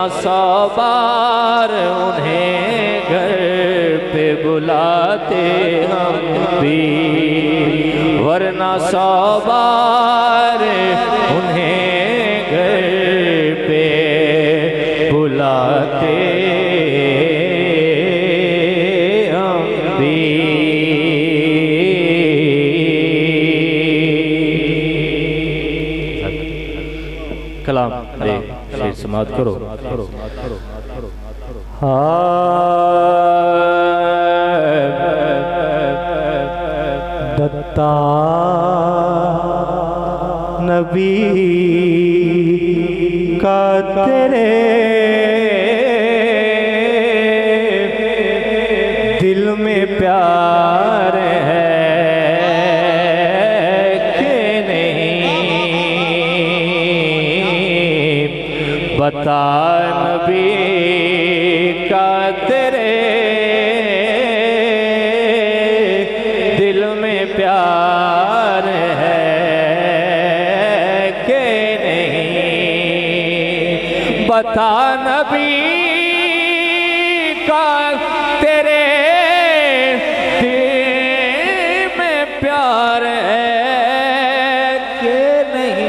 100 बार उन्हें घर पे बुलाते हम भी, वरना 100 बार उन्हें घर पे बुलाते हम भी। कलाम शेर समाप्त करो। दत्ता नबी का तेरे दिल में प्यार है कि नहीं, बता नबी का तेरे दिल में प्यार है कि नहीं, बता नबी का तेरे दिल में प्यार है कि नहीं,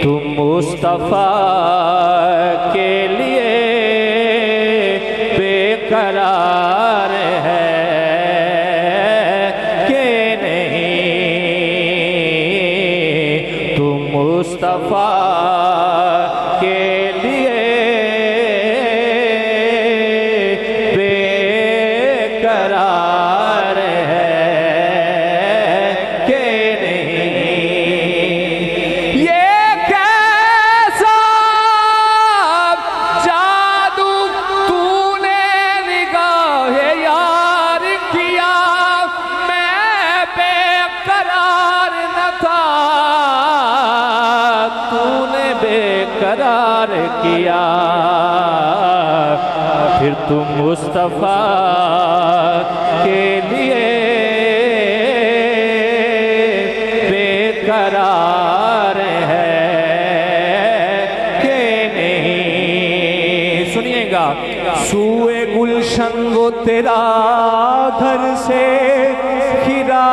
तुम मुस्तफा के लिए बेकरार है कि नहीं, तुम मुस्तफा के लिए बेकरार है कि नहीं। ये कैसा जादू तूने निगाहे यार किया, मैं बेकरार न था, तूने बेकरार किया, फिर तुम मुस्तफा के लिए बेकरार है कि नहीं। सुनिएगा, सूए गुलशन वो तेरा घर से खिरामा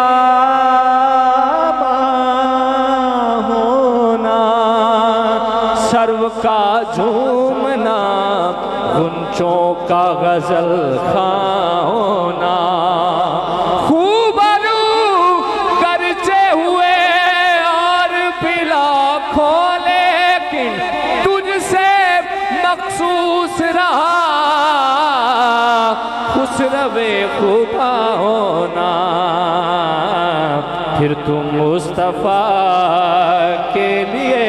होना, सर्व का झूमना, गुंचों का गजल खाना, खूबरू करचे हुए और पिला खोले, लेकिन तुझसे मखसूस रहा खुसरवे खुदा होना, फिर तुम मुस्तफा के लिए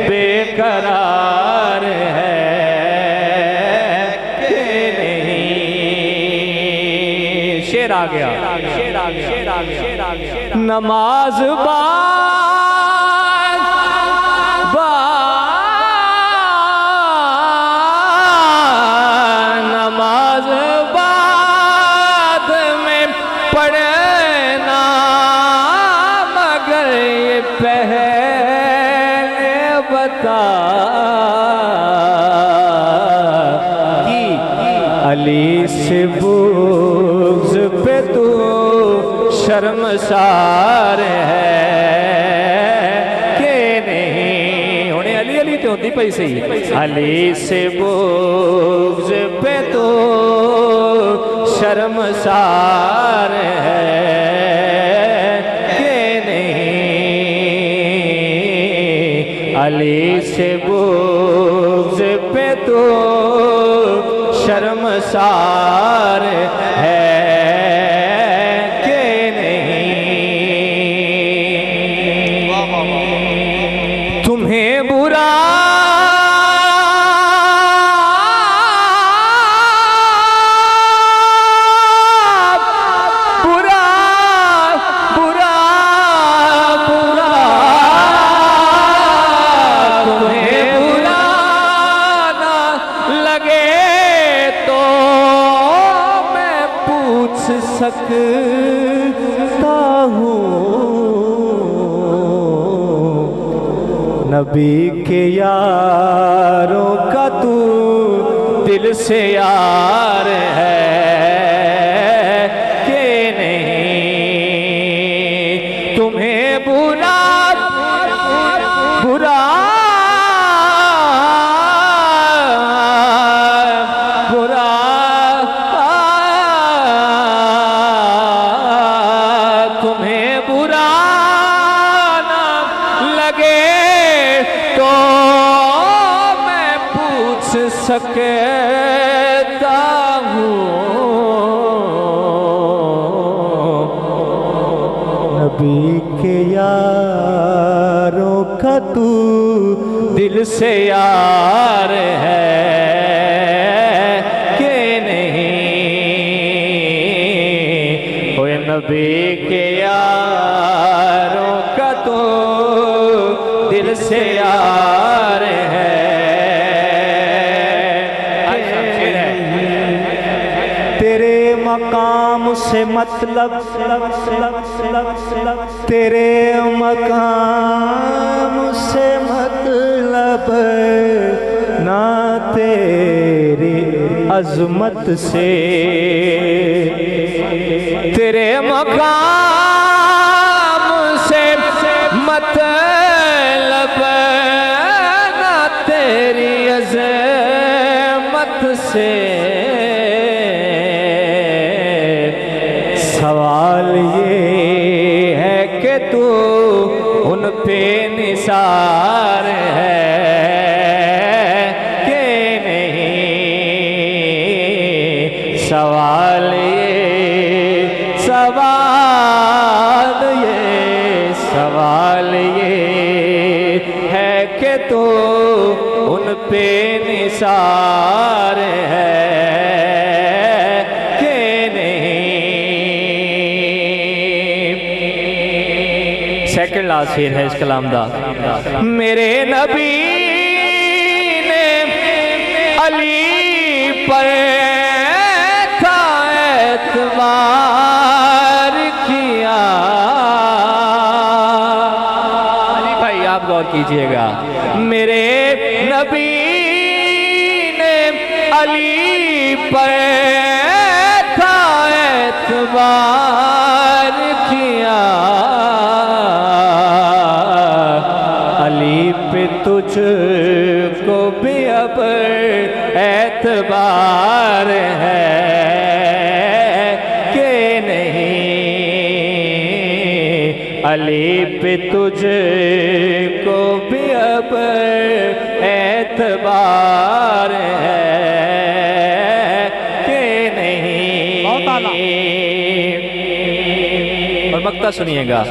बेकरार है कि नहीं। शेर आ गया, शेर आ गया, शेर आ गया, शेर आ गया। नमाज नमाज बाद में पढ़ना, मगर ये पहले बता कि अली से बुग़्ज़ पे तू शर्मसार है कि नहीं। उन्हें अली अली तो होती पैसे ही, अली से बुग़्ज़ पे तू शर्मसार है कि नहीं, अली से बुग़्ज़ पे तू शर्मसार है कि नहीं। तुम्हें बुरा बुरा बुरा बुरा तुम्हें बुरा ना लगे तो मैं पूछ सकता हूँ नबी के यारों का तू दिल से यार है कि नहीं, तुम्हें बुरा बुरा बुरा तुम्हें बुरा ना लगे तो मैं पूछ सकता हूँ। नबी के यारों का तू दिल से यार है कि नहीं, ओए नबी के यारों का तू दिल से यार है। तेरे मकाम से मतलब तेरे मकाम से मतलब ना तेरी अजमत से, तेरे मकाम से मतलब ना तेरी अजमत से। सवाल ये है कि तू उन पे निसार है कि नहीं, सवाल ये है कि तू उन पे निसार है कि नहीं। सेकंड लास्ट शेर है इस कलाम दा। मेरे नबी ने अली पर था एतबार किया। अली भाई आप गौर कीजिएगा, मेरे नबी ने अली पर था एतबार किया। अली पे तुझको भी अब एतबार है कि नहीं, अली पे तुझको भी अब एतबार है कि नहीं। और मक्ता सुनिएगा,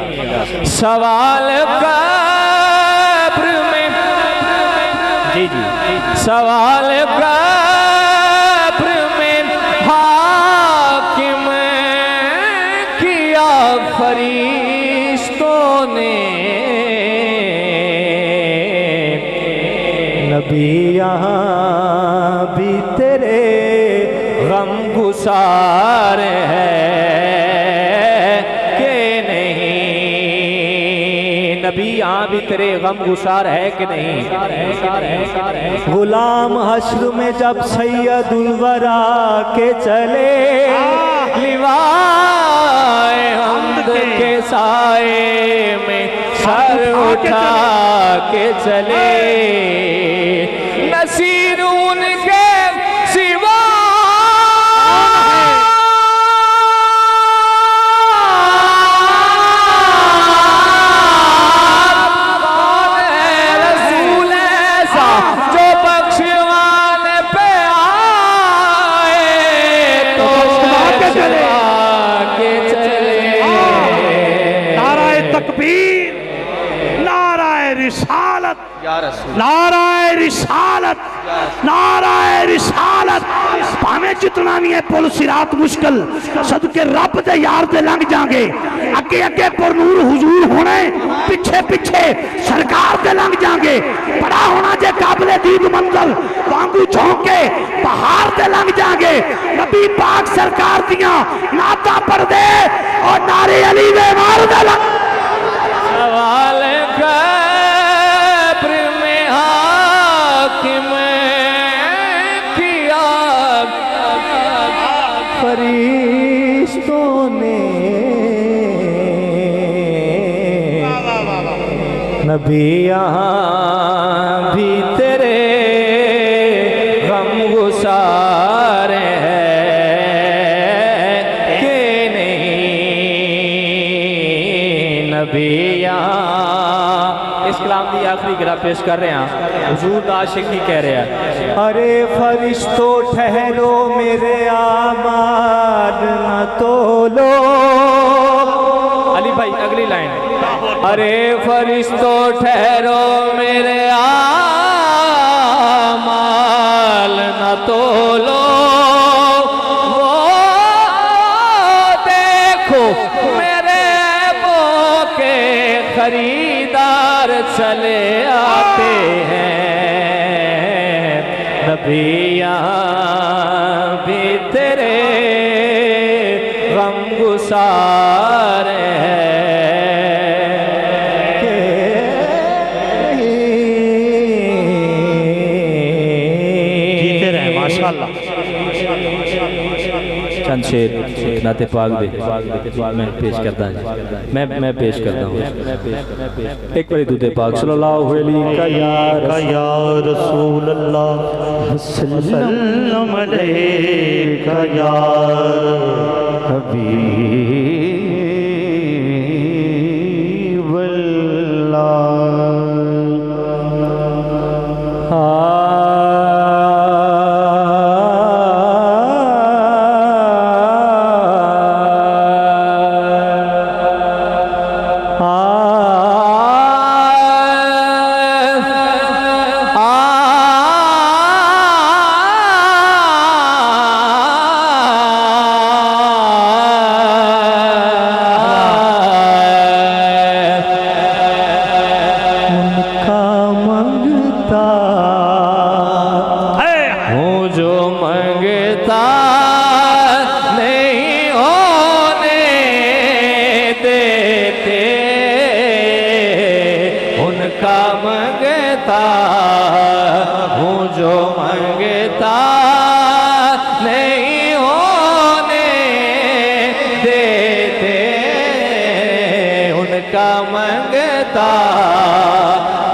सवाल कब्र में, जी जी, सवाल कब्र में हाकिम किया फरिश्तों ने। नबी यहाँ भी तेरे गम गुसार है कि नहीं, नबी यहाँ भी तेरे गम गुसार है कि नहीं। गुलाम हश्र में जब सैयदुल वरा के चले, लिवाए हमद के साए में सर उठा के चले, नसीर उनके सिवा रसूल ऐसा जो बख्शवाने पे आए तो के चले। नाराए तकबीर, नाराए रिसालत, नाराए रिसालत, नाराए रिसालत। भावे जितना भी है पुल सिरात मुश्किल, सदके रब दे यार दे लंघ जाएंगे। अगे अगे पुरनूर हुजूर होने, पिछे पिछे सरकार दे लंघ जाएंगे। बड़ा होना जे काबिले दीद मंजर वांगू झोंके पहाड़ दे लंघ जाएंगे। नबी पाक सरकार दियां नाता पढ़ दे और नारे अली दे मार दे। सवाल कब्र नबी यहाँ भी तेरे गम गुसार है कि नहीं। नबी यहाँ इस कलाम की आखिरी गिरा पेश कर रहे हैं। हुजूर दा आशिक ही कह रहे हैं, अरे फरिश्तो ठहरो मेरे आमाल न तोलो। अली भाई अगली लाइन, अरे फरिश्तो ठहरो मेरे आमाल न तोलो। वो देखो मेरे बो के खरीदार चले आते हैं। नबी यहाँ भी तेरे गम गुसार है। चंद शेर नाते पाक दे मैं पेश करता हूँ। मैं पेश करता हूँ। एक बारी दूते पाक सल्लल्लाहु अलैहि या रसूल अल्लाह सल्लल्लाहु अलैहि या हबीब अल्लाह।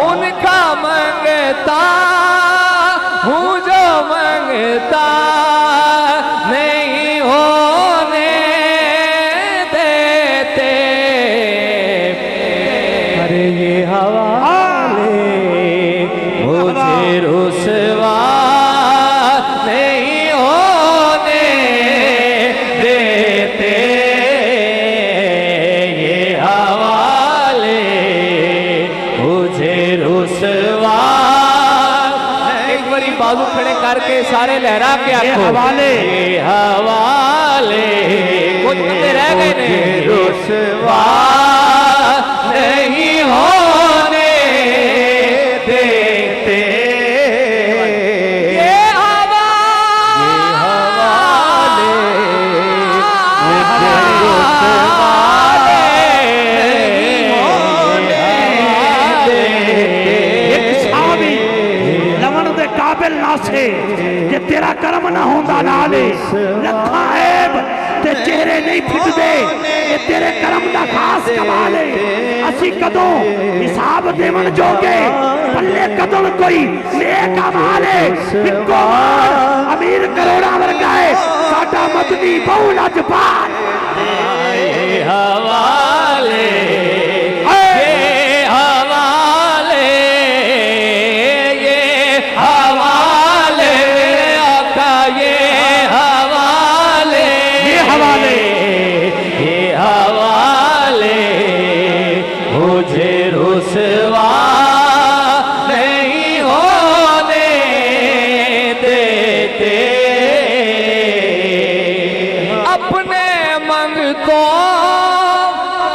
उनका मंगता हूँ जो मंगता नहीं होने देते। अरे ये हवाले मुझे रुसवा नहीं होने देते। ये हवाले मुझे रुसवा। एक बारी बाजू खड़े करके सारे लहरा के आखो, ये हवाले कुछ बंदे रह गए ने। रुसवा नहीं होने देते। ये हवाले मुझे रुसवा नहीं होने देते। काबिल ना से जे तेरा करम ना होंदा नाले लखा ऐब ते चेहरे नहीं फिटदे। ये तेरे करम दा खास कमाल है। असी कदों हिसाब देवन जोगे पल्ले कदों कोई नेक अमाल है। इको अमीर करोड़ा वर्गा है साडा मदनी बहु लजपाल। हवाले मुझे रुसवा नहीं होने देते। अपने मंगतों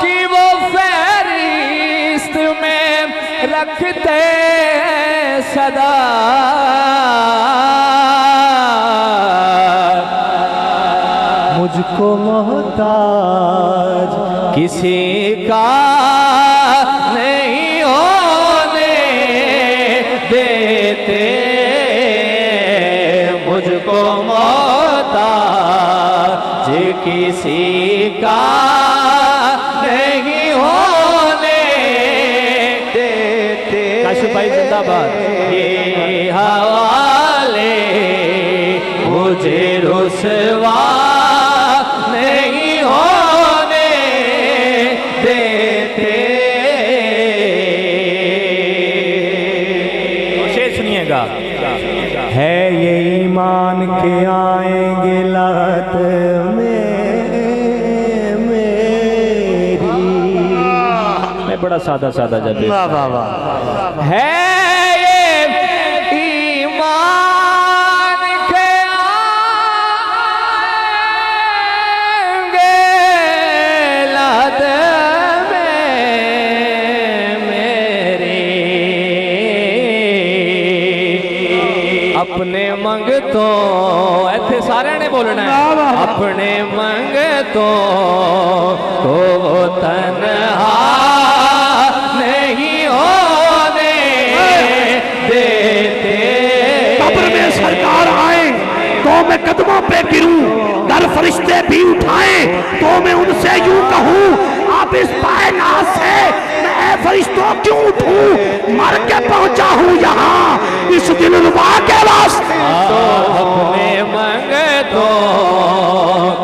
की वो फहरिस्त में रखते सदा। मुझको मोहताज किसी का नहीं होने देते। मुझको मोहताज किसी का नहीं होने देते। आशिफ भाई जिंदाबाद। ये हवाले मुझे रुसवा नहीं होने देते। शेर सुनिएगा। है ये ईमान के आएंगे लात में मेरी। मैं बड़ा सादा सादा जब वाह वाह वाह। है ये ईमान के आएंगे लात में मेरी। अपने मंगतों ऐसे सारे ने बोलना है। अपने मंगतों को वो तन्हा नहीं होने देते। कब्र में सरकार आए तो मैं कदमों पे गिरूं, दर फरिश्ते भी उठाए तो मैं उनसे यूं कहूं, आप इस कायनात से मैं फरिश्तों क्यों उठूं, मर के पहुंचा हूं यहाँ इस दिलरुबा के वास्ते। अपने मंगतों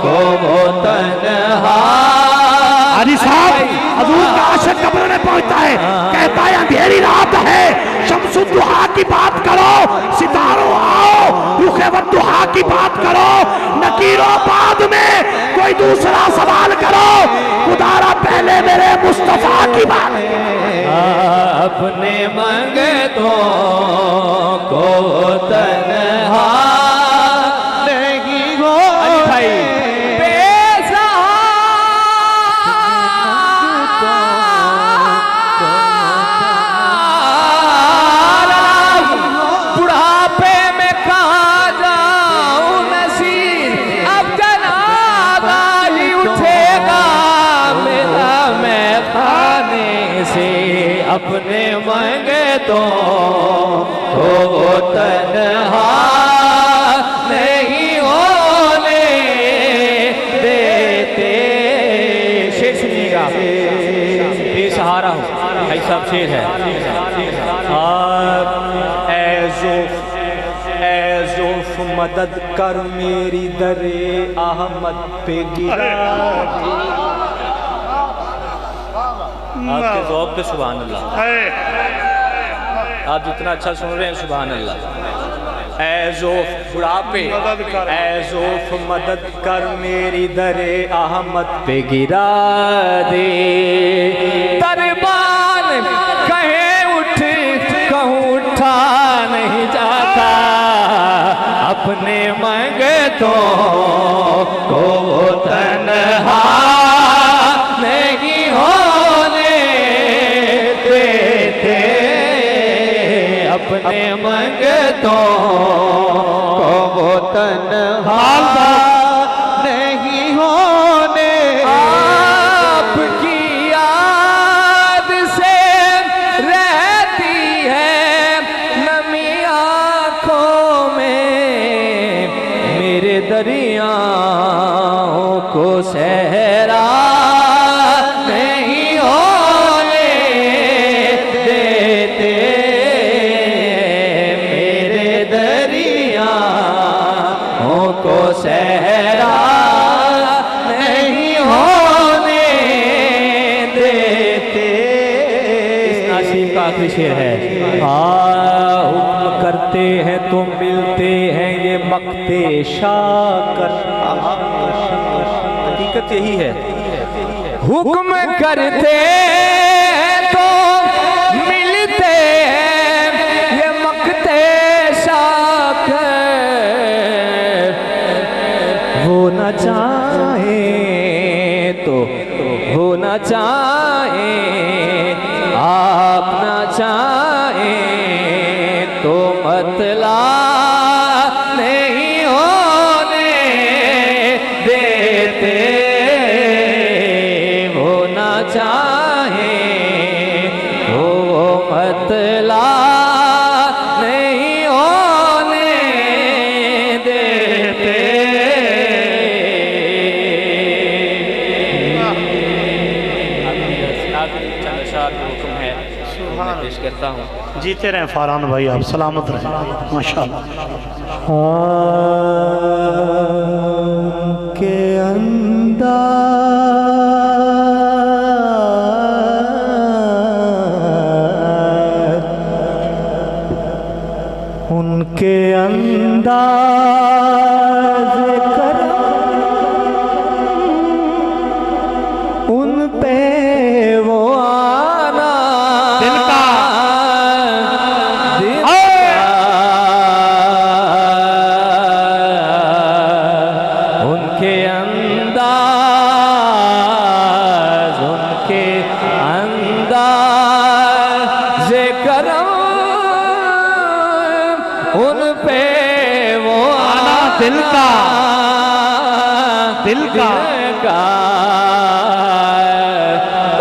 को वो तन्हा। हाजी साहब हजूर का आशिक कब्र में पहुंचता है, कहता है अंधेरी रात है, शम्सुद्दुहा की बात करो, सितारों आओ, रुखे वद्दुहा की बात करो, नकीरों बाद में कोई दूसरा सवाल करो, खुदारा पहले मेरे मुस्तफा की बात। अपने मंगतों को तन्हा नहीं हो बुढ़ापे में कहा जाऊं नसीर, अब जनाजा ही उठेगा मेरा मैं खाने से। अपने मंगतों को तन्हा नहीं होने देते। शेर सुनिएगा। बेसहारा हूँ भाई साहब, शेर है। ऐज़ुल्फ़ मदद कर मेरी दरे अहमद पे गिरा। आपके ज़ौक़ पे सुभान अल्लाह। आप जितना अच्छा सुन रहे हैं सुभान अल्लाह। ऐज़ुल्फ़ बुढ़ापे, ऐज़ुल्फ़ मदद कर मेरी दरे अहमद पे गिरा दे। दरबान कहे उठ कहूँ उठा नहीं जाता। अपने मंगतों को तन्हा नहीं होने देते। अपने मंगतों को तन्हा नहीं होने। आपकी याद से रहती है नमी आँखों में, मेरे दरियाओं को सहरा नहीं होने देते। मेरे दरियाओं को सहरा नहीं होने देते। इस नासिब का आखिरी शेर है। हुक्म करते हैं तो मिलते हैं ये मक्ते शाकर। हकीकत यही है। हुक्म करते तो मिलते हैं ये मक्ते शाकर। वो न चाहे तो हो न चाहे, आप न चाहे तो मतला नहीं होने देते। वो न चाहे तो मतला नहीं होने देते। हुक्म है पेश करता हूँ। जीते रहें फरहान भाई, आप सलामत रहें माशाअल्लाह। के अंदर उनके अंदाज़ करम उन पे वो आना दिल का उनके अंदाज करम उन पे वो आना दिल का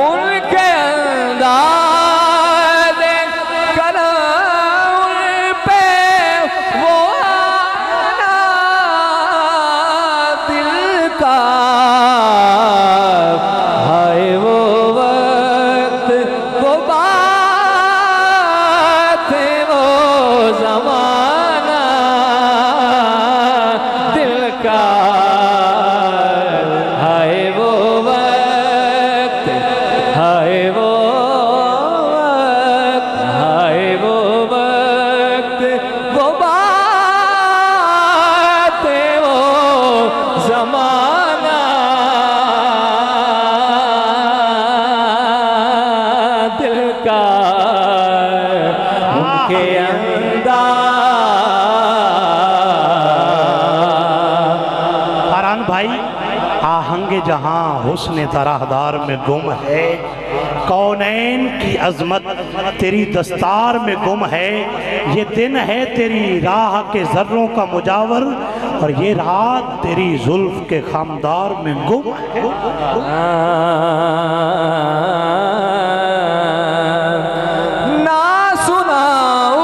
उनके अंदाज करम उन पे वो आना दिल का हाय वो वक्त वो बात वो ज़माना दिल का हाय वो वक्त हाय वो वक्त हाय वो वक्त वो बात वो ज़माना दिल का उनके फरहान भाई, आहंगे जहां हुस्न तराहदार में गुम है, कौनैन की अजमत तेरी दस्तार में गुम है। ये दिन है तेरी राह के जर्रों का मुजावर, और ये रात तेरी जुल्फ के खामदार में गुम है। ना सुना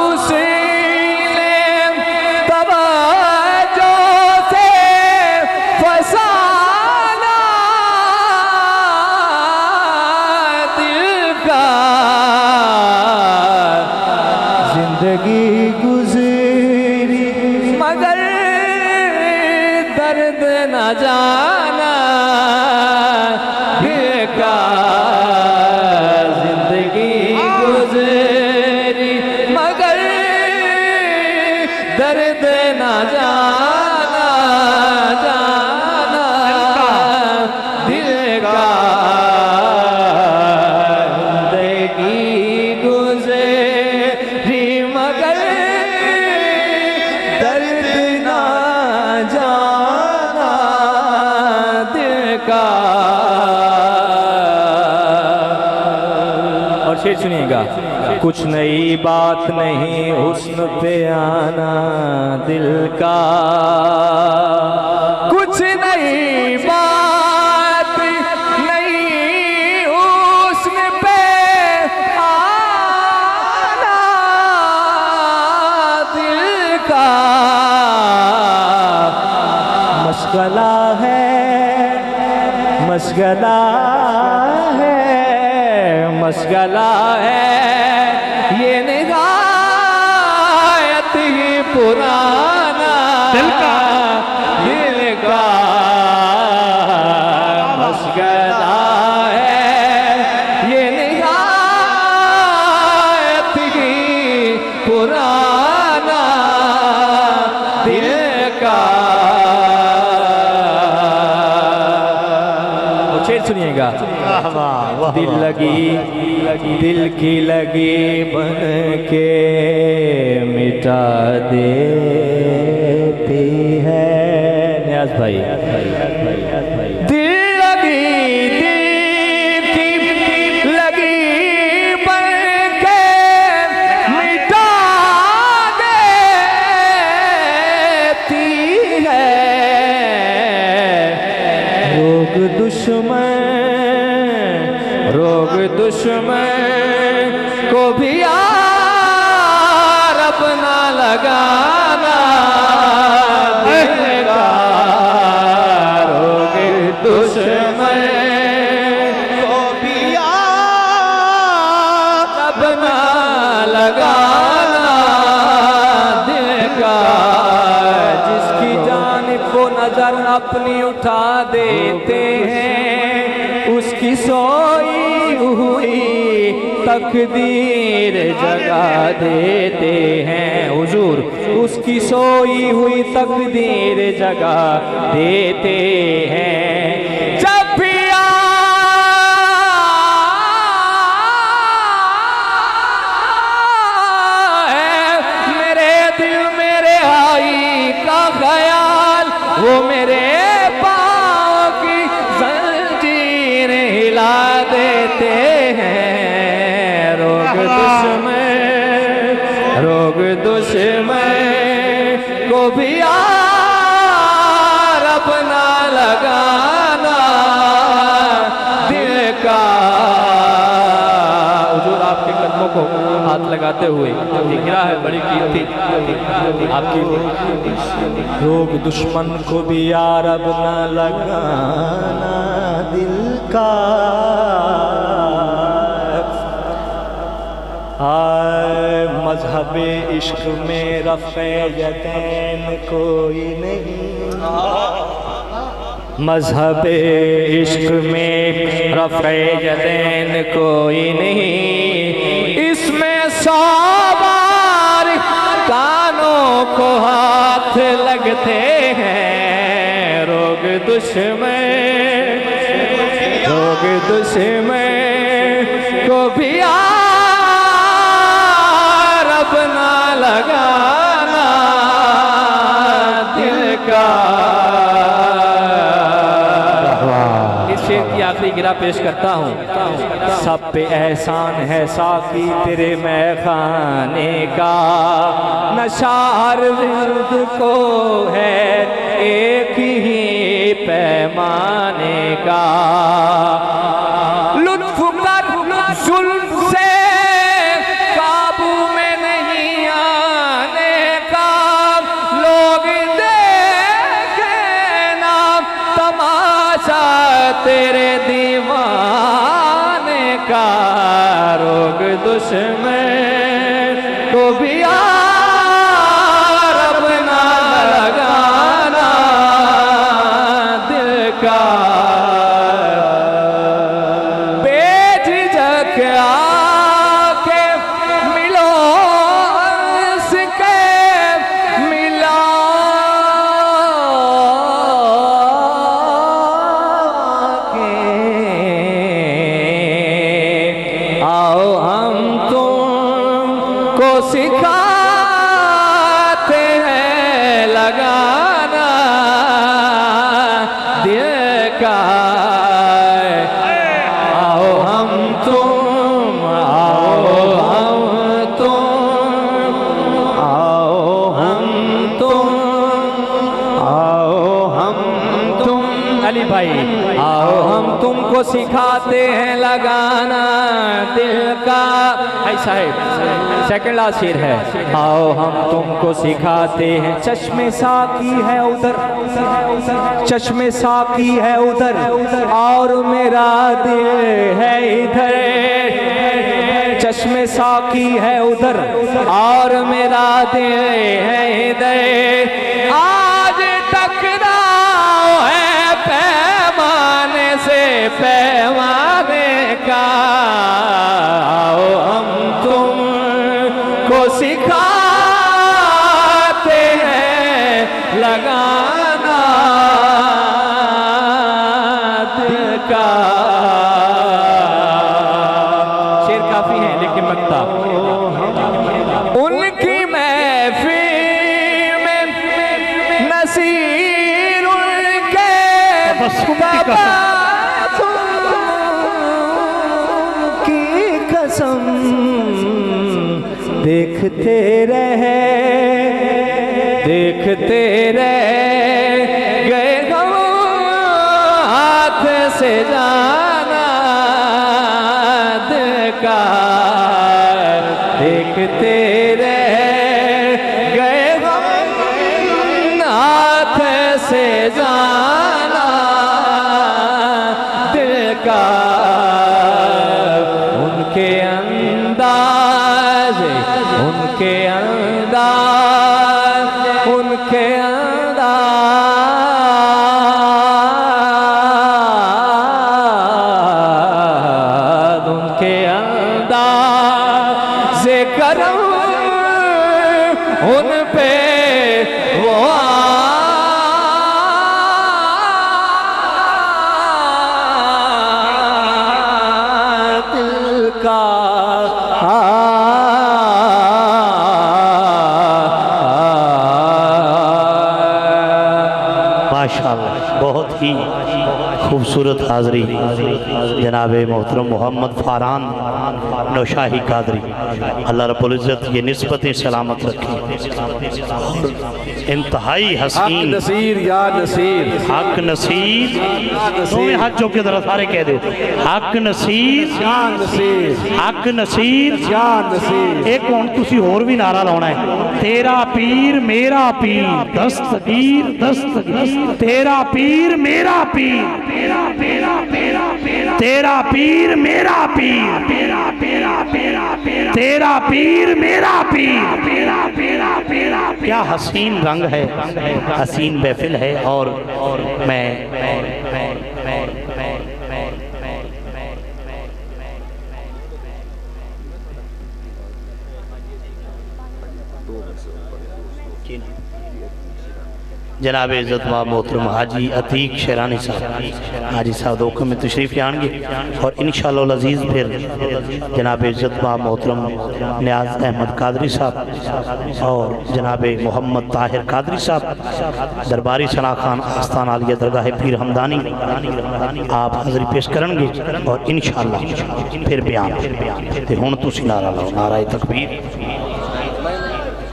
उसने तवज्जो से फसाना दिल का जिंदगी गुजरी मगर दर्द न जाना दिल का जिंदगी गुजरी मगर दर्द न जाना दिल का जिंदगी गुजरी मगर दर्द न जाना दिल का। और शेर सुनिएगा। कुछ नई बात नहीं हुस्न पे आना दिल का, कुछ नई बात नहीं हुस्न पे आना दिल का। मशगला है मशगला है मशगला है ये निगाहत ही पुराना दिल का मशगला है ये निगाहत ही पुराना दिल का। शेर सुनिएगा। दिल लगी दिल की लगी बन के मिटा देती है। नियाज भाई दिल लगी दिल की लगी बन के मिटा देती है। रोग दुश्मन को भी यार अपना लगाना दिल का। रोग दुश्मन को भी यार अपना लगाना दिल का, जिसकी जानिब वो नजर अपनी उठा देते हैं, उसकी सोई हुई तकदीर जगा देते हैं। हुजूर उसकी सोई हुई तकदीर जगा देते हैं। जब भी वो मेरे पाँव की जंजीर हिला देते हैं। रोग दुश्मन को भी यार अपना लगाना दिल का। हुजूर आपके कदमों को हाथ लगाते हुए गिरा है बड़ी कीमती आपकी। रोग दुश्मन को भी यार अब न लगाना दिल का। मजहबे इश्क में रफ़े यदैन कोई नहीं, मजहबे इश्क में रफ़े यदैन कोई नहीं, इसमें 100 बार कानों को हाथ लगते हैं। रोग दुश्मन को भी यार अपना लगाना दिल का। इस शेर की आखिरी गिरा पेश करता हूँ। सब पे एहसान है साकी तेरे मैखाने का, नशार विर्द को है एक ही पैमाने का। लुत्फ कर जुल्फ से काबू में नहीं आने का, लोग देखे ना तमाशा तेरे दीवाने का। रोग दुश्मन को भी यार अपना लगाना दिल का। बेझिझक आके मिलो उसके मिला के, आओ हम तुमको सिखाते हैं लगाना दिल का। आओ हम तुम अली भाई, आओ हम तुमको सिखाते हैं लगाना दिल का। भाई साहब सेकंड लास्ट शेर है। आओ हम तुमको सिखाते हैं, चश्मे साकी है उधर, चश्मे साकी है उधर और मेरा दिल है इधर। चश्मे साकी है उधर और मेरा दिल है इधर। आज टकराव है पैमाने से पैमाने का। आओ हम तुमको सिखाते हैं लगाना दिल का। शेर काफी है लेकिन मक्ता। उनकी महफिल में नसीर उनके की कसम देखते रह गए हम हाथ से जाना दिल का। देखते रह गए हम हाथ से जाना दिल का। उनके अंदाज़ उनके अंदाज, उनके अंदाज, उनके अंदाज से करम उन पे वो दिल का माशाअल्लाह, बहुत ही खूबसूरत हाज़री जनाब मोहतरम मोहम्मद फ़ारान नौशाही कादरी, अल्लाह रब्बुल इज़्ज़त ये निस्बतें सलामत रखे। इंतहाई हसीन नसीर या नसीर, हक नसीर, दोवें हाथ चौके जरा सारे कह दो, हक नसीर, नसीर, हक नसीर, नसीर। एक हुण तुसी होर भी नारा लाउणा है, तेरा पीर मेरा पीर, दस्तगीर दस्तगीर, तेरा पीर मेरा पीर, तेरा पीर मेरा पीर, तेरा पीर मेरा पीर, तेरा पीर मेरा पीर, क्या हसीन रंग है, हसीन महफिल है। और मैं जनाब इज़्ज़त मोहतरम हाजी अतीक शेरानी साहब, हाजी साहब दो में तशरीफ़ लाएंगे और इंशाअल्लाह अज़ीज़ फिर जनाब इज़्ज़त मोहतरम नियाज़ अहमद कादरी साहब और जनाब मोहम्मद ताहिर कादरी साहब दरबारी सना खान आस्थान आलिया दरगाह पीर हमदानी आप हाज़री पेश करेंगे और इंशाअल्लाह फिर बयान। तो हुण तुसीं नारा लाओ, नारा तकबीर।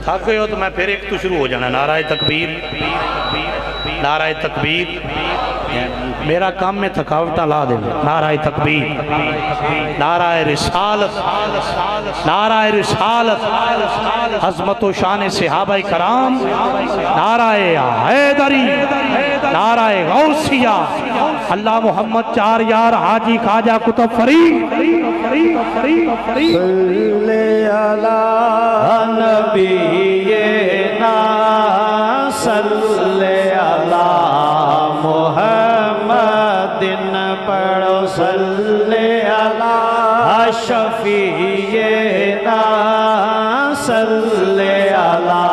थक गए हो तो मैं फिर एक तो शुरू हो जाना, नारा तकबीर, नारा तकबीर। मेरा काम में थकावट ला देना, नारा तकबीर, नारा रिसालत, नारा रिसालत, अज़मत व शान सहाबा कराम, नारा हैदरी, नारा गौसिया, अल्लाह मोहम्मद चार यार हाजी खाजा कुतुब फरीद, नबीना सल्ले अला मुहम्मदिन पढ़ो, सल्ले अला शफीना सल्ले अला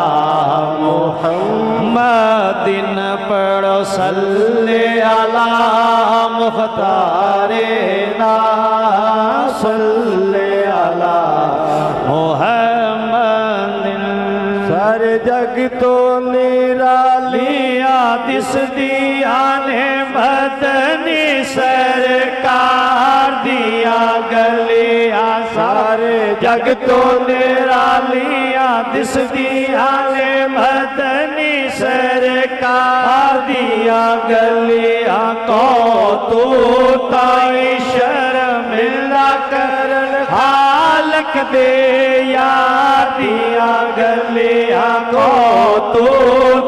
मुहम्मदिन पढ़ो, सल्ले अला मुख्तारे ना सल्ले अला मुहम्मदिन। सर जग तो निरालिया दिस दिया ने मदनी सरकार दिया गलिया, सारे जग तो निरालिया दिस दिया ने मदनी सरकार दिया गलिया, को तू ताई शर्मिंदा करन हालक दे यार दिया गलिया, को तू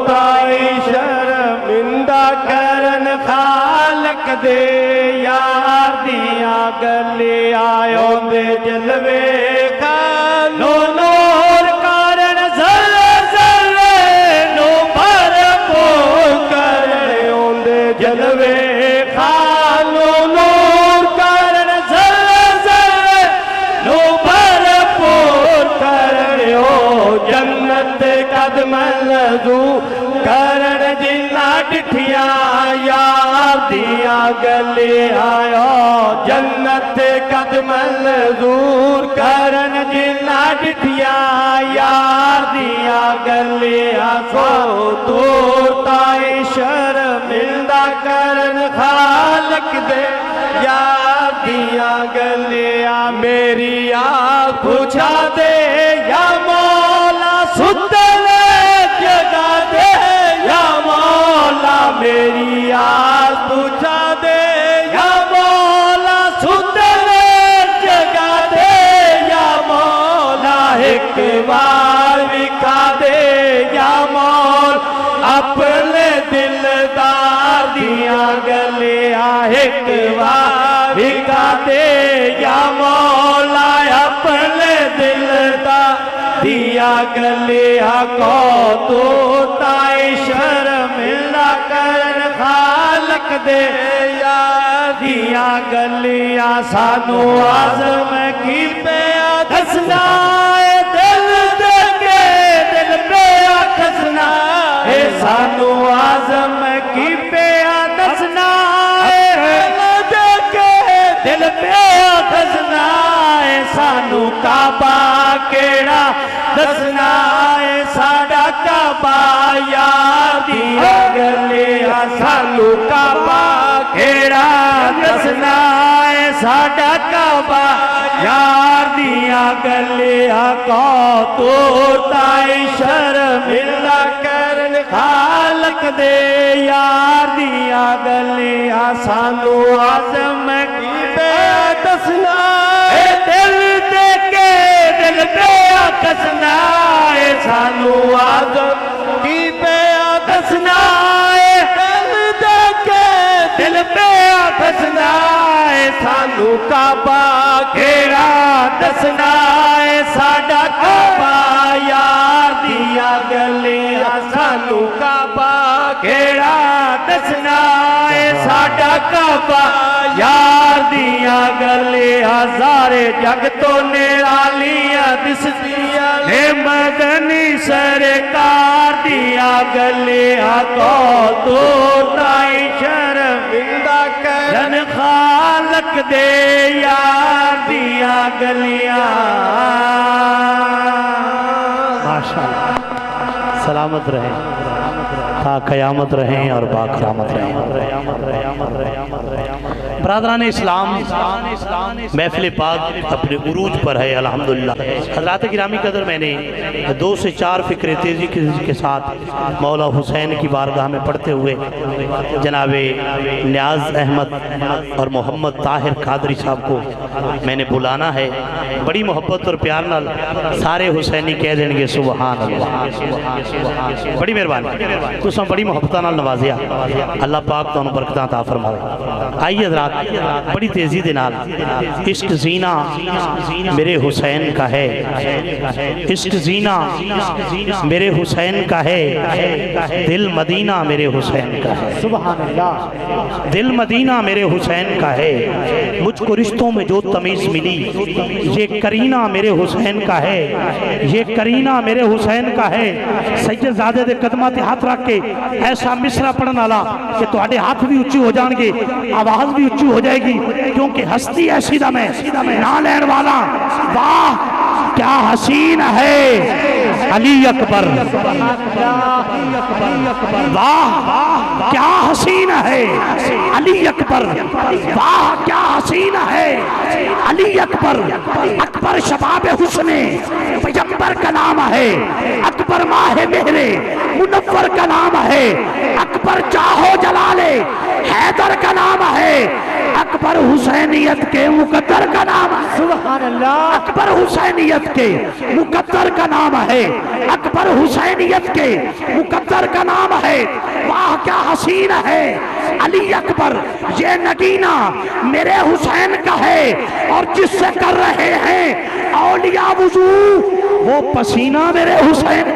ताई शर्मिंदा करन खालक दे यार दिया गलिया, ओंदे जलवे खानो नूर कारण जले जले नो भरपूर करे, ओंदे जलवे खानो नूर कारण जले जले नो भरपूर करे, ओ जन्नत कदमल दू करण जिन्ना डिठिया यार दिया गले आयो, जन्नत कदमल दूर करण जिन्ना डिठिया यार दिया गले आसो, दूर ताई शर्मिंदा करन खालक दे यार दिया गले आ, मेरी आग बुझा दे या मौला सुतले जगा दे या मौला, मेरी आग बुझा दे या मौला सुतले जगा दे या मौला, एक बार विखा दे या मौल अपने दिलदार दिया गले आ, एक बार विखा दे या मौला अपने दिलदार दिया गलिया को तो ताए शर्मिंदा करन खालक दे यार दिया गलिया सानू आज़म की पिया दसना दिल दे के दिल पिया दसना है सानू आज़म की पिया दसना दिल पिया दसना है सानू काबा केड़ा दसना है साडा काबा यार दिया गलिया सानू काबा केड़ा दसना है साडा काबा यार दिया गलिया को तो ताई शर्मिंदा करन खालक दे यार दिया गलिया सानू आज़म की दसना दिल दे के दिल पिया दसना है सानू आज़म की पिया दसना दिल दे के दिल पिया दसना है सानू काबा केड़ा दसना है साडा काबा यार दिया गलिया सानू काबा केड़ा दसना है साडा काबा यार दिया गलिया सारे जग तो निरालियां दिसदियां हे मदनी सरकार दिया गलिया को तो ताई शर्मिंदा करन खालक दे यार दिया गलिया। माशाअल्लाह, सलामत रहे, था क़यामत रहें और बाक़यामत रहें। बरादरान इस्लाम, महफिल पाक अपने उरूज पर है अल्हम्दुलिल्लाह। हज़रात गिरामी कदर, मैंने 2 से 4 फ़िक्र तेज़ी के साथ मौला हुसैन की बारगाह में पढ़ते हुए जनाबे नियाज़ अहमद और मोहम्मद ताहिर कादरी साहब को मैंने बुलाना है। बड़ी मोहब्बत और प्यार नाल सारे हुसैनी कह देंगे सुबहान अल्लाह। बड़ी मेहरबानी, तुसां बड़ी मोहब्बत नाल नवाजिया, अल्लाह पाक तुहानू बरकतां अता फरमावे। आइए हज़रात, बड़ी तेजी दे नाल इश्क जीना मेरे हुसैन का है, इश्क जीना मेरे हुसैन का है, दिल मदीना मेरे हुसैन का है। सुभान अल्लाह, दिल मदीना मेरे हुसैन का है। मुझको रिश्तों में जो तमीज़ मिली ये करीना मेरे हुसैन का है, ये करीना मेरे हुसैन का है। सैयदज़ादे दे कदमां ते हाथ रख के ऐसा मिसरा पढ़न वाला कि तुहाडे हाथ भी उच्चे हो जाएंगे, आवाज भी उच्ची हो जाएगी, क्योंकि हस्ती ऐसी दम है ना लेने वाला। वाह क्या हसीन है अली अकबर, वाह क्या हसीन है अली अकबर, वाह क्या हसीन है अली अकबर। अकबर शबाब हुस्ने पैगंबर का नाम है, अकबर माह मेहरे मुनव्वर का नाम है, अकबर जाहो जलाले हैदर का नाम है, अकबर हुसैनियत के मुकद्दर का नाम है। सुभान अल्लाह, अकबर हुसैनियत के मुकद्दर का नाम है, अकबर हुसैनियत के मुकद्दर का नाम है। वाह क्या हसीन है अली अकबर, ये नगीना मेरे हुसैन का है और जिससे कर रहे हैं औलिया वुजू वो पसीना मेरे हुसैन।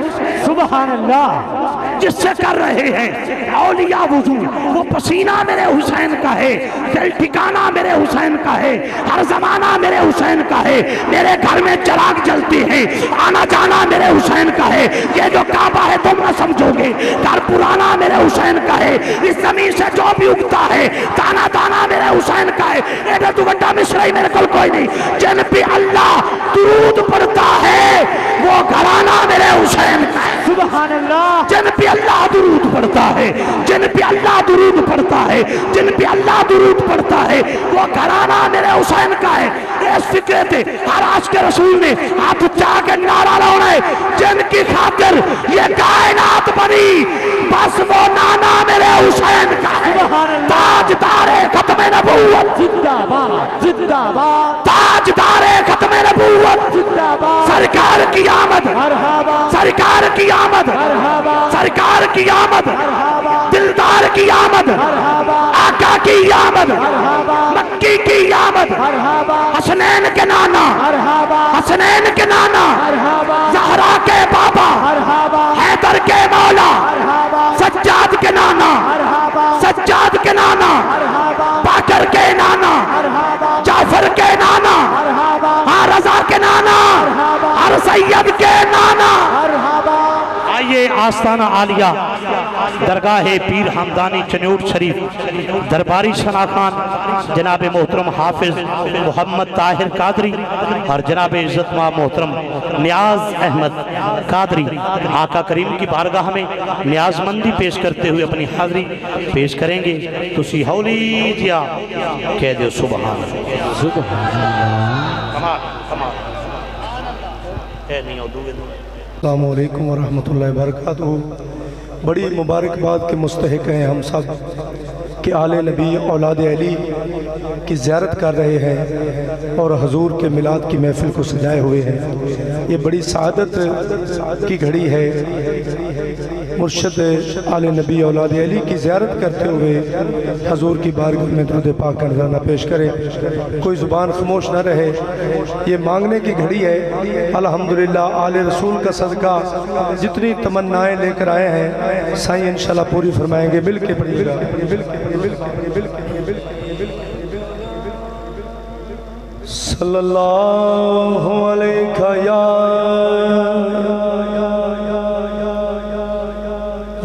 सुभान अल्लाह, जिससे कर रहे हैं औलिया वुजू वो पसीना मेरे हुसैन का है, दिल ठिकाना मेरे हुसैन का है, हर जमाना मेरे हुसैन का है। मेरे घर में चिराग जलती है, आना जाना मेरे हुसैन का है। ये जो काबा है तुम ना समझोगे, घर पुराना मेरे हुसैन का है। इस जमीन से जो भी उगता है दाना दाना मेरे हुसैन का है। एडा तू बड़ा मिसरा ही मेरे को कोई नहीं। जिन पे अल्लाह दुरूद पढ़ता है वो घराना मेरे हुसैन का है। सुभान अल्लाह, जिन पे अल्लाह दुरूद पढ़ता है, जिन पे अल्लाह दुरूद पढ़ता है, जिन पे अल्लाह दुरूद पढ़ता है वो घराना मेरे हुसैन का है। इस फिक्र थे हर आज के रसूल ने हाथ उठा के नारा लाना है, जिनकी खातिर ये कायनात बनी बस वो नाना मेरे हुसैन का है। ताजदारे खत्म नबूवत जिंदाबाद जिंदाबाद, ताजदारे खत्म नबूवत जिंदाबाद। सरकार की आमद मरहबा, सरकार की आमद मरहबा, सरकार की आमद मरहबा, दिलदार की आमद मरहबा, आका की आमद मरहबा, मक्की की आमद मरहबा, हसनैन के नाना मरहबा, हसनैन के नाना मरहबा, ज़हरा सैयद के नाना। आइए आस्ताना आलिया दरगाह पीर हमदानी चन्योट शरीफ दरबारी शना खान जनाब मोहतरम हाफिज मोहम्मद ताहिर कादरी और जनाब इज्जतमा मोहतरम नियाज अहमद कादरी आका करीम की बारगाह में न्याजमंदी पेश करते हुए अपनी हाजिरी पेश करेंगे। तुसी हौली जिया कह दो सुभान अस्सलाम वालेकुम वरहमतुल्लाहि वबरकातुहू। बड़ी मुबारकबाद के मुस्तहिक हैं हम सब कि आले नबी औलाद अली की ज़ियारत कर रहे हैं और हजूर के मिलाद की महफिल को सजाए हुए हैं। ये बड़ी सादत की घड़ी है। मुर्शद आले नबी औलाद अली की ज़ियारत करते हुए हजूर की बारगाह में दुरूद पाक का नज़राना पेश करें। कोई ज़ुबान खामोश न रहे। ये मांगने की घड़ी है। अल्हम्दुलिल्लाह आले रसूल का सदका जितनी तमन्नाएँ लेकर आए हैं साईं इंशाल्लाह पूरी फरमाएंगे। मिल के पढ़िएगा। सल्लल्लाहु अलैका या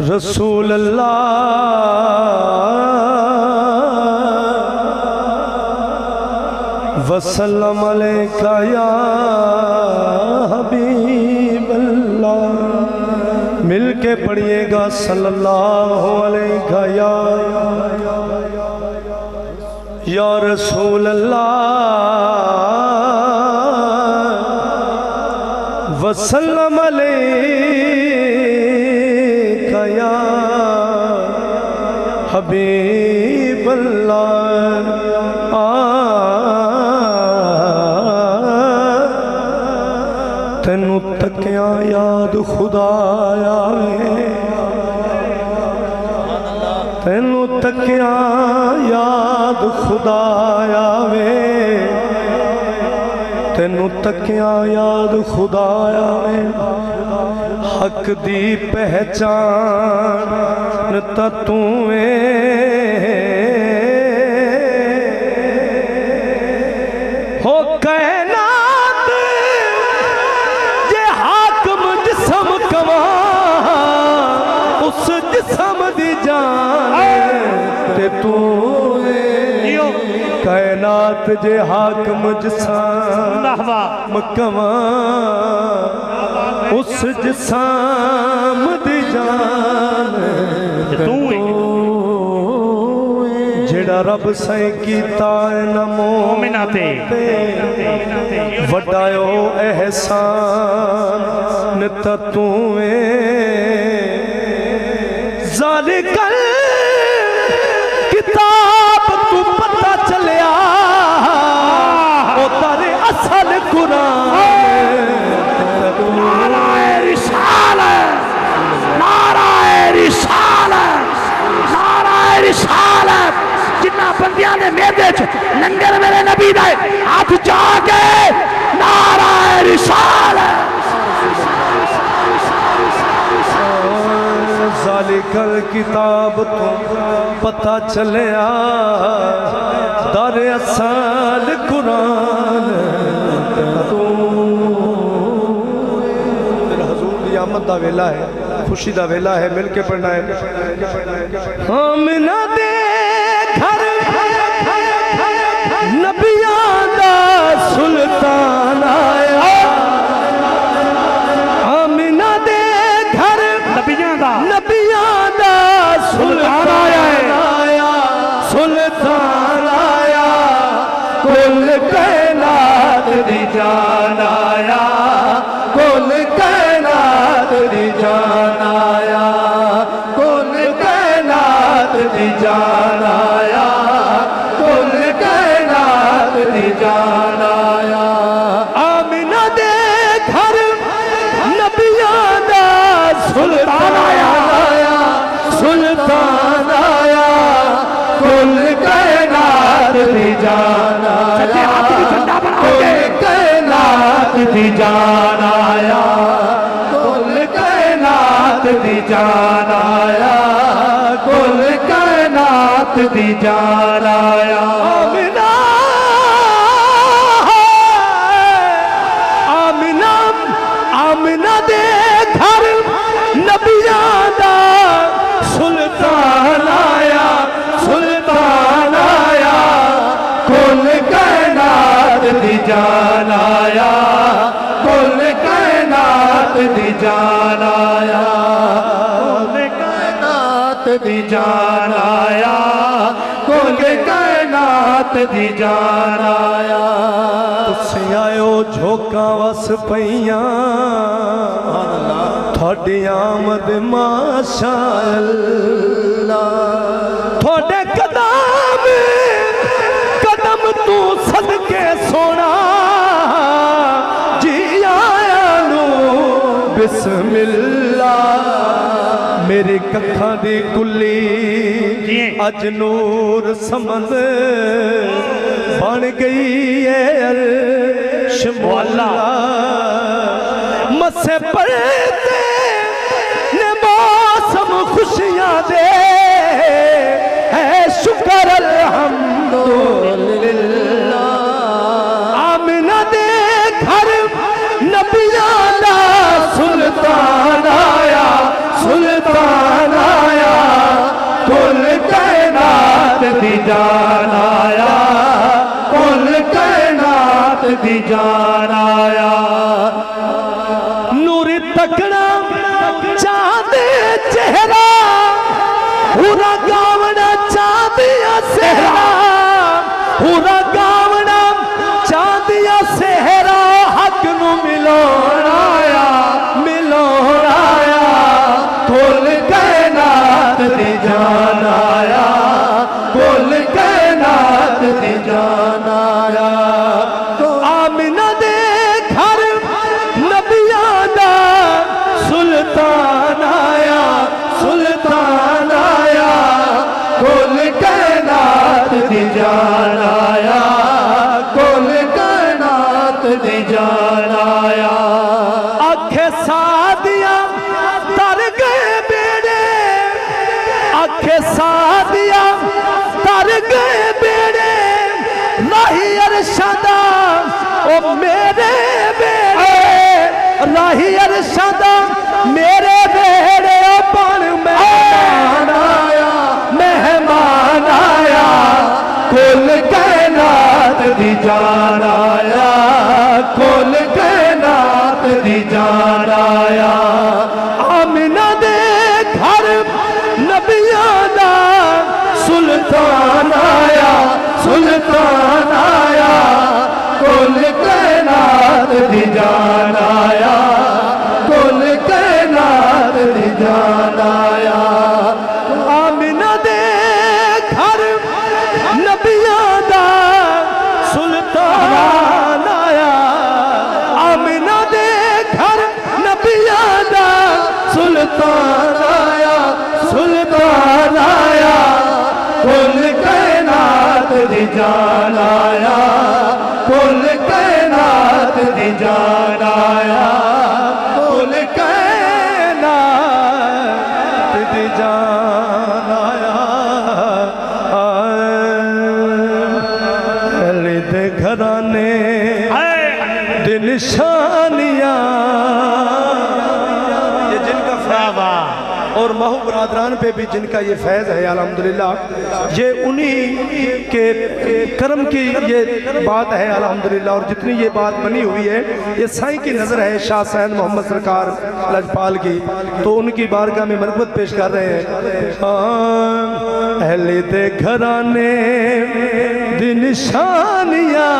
रसूल अल्लाह वसल्लम अलैका या हबीब अल्लाह। मिल के पढ़िएगा सल्लल्लाहु अलैका या रसूल अल्लाह वसल्लम अलैका या हबीब अल्लाह। तेनू तकिया याद खुदाया तेनू तकिया याद खुदाया वे तेनू तकिया याद खुदाया वे। हक दी पहचान ता तू हो कायनात जे हाकम जिस्म कमा उस जिस्म दी जान ते तू कायनात जे हाकम जिस्म कमा उस जिस्म दी जान तू जेड़ा रब सै कीता न मोमिना ते वडायो एहसान त तू ज़ालिकल किताब तू पता चलिया ओ तारे असल कुरान। नाराए रिसालत नाराए रिसालत नाराए रिसालत। जिन्ना बंदियां ने मेदे च लंगर मेरे नबी दा हाथ जाके नाराए रिसालत। ज़ालिकल किताब तो पता चलिया दर असल कुरान तू। हजूर की आमद दा वेला है, खुशी दा वेला है। मिल के पढ़ना है। आमिना दे घर नबियां दा सुल्तान आया। आमिना दे घर नबियां दा सुल्तान आया। सुल्तान आया कुल कायनात दी जान आया। कुल कायनात दी जान आया। कुल कायनात दी जान आया। कुल कायनात दी जान आया। आमिना दे घर नबियां दा सुल्तान आया। सुल्तान आया कुल कायनात दी जान आया। कुल कायनात दी जान आया। कुल कायनात दी जान आया। कुल कायनात दी जान आया। आमिना आमिना जान आया, कुल कायनात दी जान आया, कुल कायनात दी जान आया। तुसीं आयो झोंका वस पईयां थोड़ी आमद माशाअल्लाह, थोड़े कदम कदम तू सदके सोना जी आया नू बिस्मिल्लाह। मेरी कखा दी कुली अज नूर समझ बन गई है अर्श मौला, मसे पड़ते ने मौसम खुशियां दे है शुक्र अल्हम्दुलिल्लाह। आमिना दे घर नबियां दा सुल्तान आया, सुल्तान आया, कुल कायनात दी जान आया, कुल कायनात दी जान आया। नूरी तकड़ा चांदे चेहरा, पूरा गावना चांदिया सेहरा, पूरा गावना चांदिया सेहरा, हक नू मिलोन आया, मिलोन आया, कुल कायनात दी जान आया, कुल कायनात दी जान आया। आमिना दे घर नबियां दा सुल्तान आया, सुल्तान आया, कुल कायनात दी जान आया, कुल कायनात दी जान आया। आखे सादिया तर गए बेड़े, आखे सादिया तर गए बेड़े, राही अरशदा ओ मेरे बेड़े, राही अरशदा मेरे बेड़े, ओ बन मेहमान आया, मेहमान आया, कुल कायनात दी जान आया, कुल कायनात दी जान आया। आमिना दे घर नबियां दा सुल्तान आया, सुल्तान आया, कुल कायनात दी जान आया, कुल कायनात दी जान आया। आमिना दे घर नबियां दा सुल्तान आया, आमिना दे घर नबियां दा सुल्तान आया, सुल्तान आया, कुल कायनात दी जान आया, कुल कायनात दी जान आया, कुल कायनात दी जान आया। अली दे घराने दे निशानियां, ये जिनका फैज़ा और महू बरादरान पे भी जिनका ये फैज़ है अल्हम्दुलिल्लाह, ये उन्हीं के करम की ये बात है अल्हम्दुलिल्लाह। और जितनी ये बात बनी हुई है ये साईं की नज़र है शाह सैयद मोहम्मद सरकार लजपाल की, तो उनकी बारगाह में मरकबत पेश कर रहे हैं। अहले दे घराने दी निशानियां,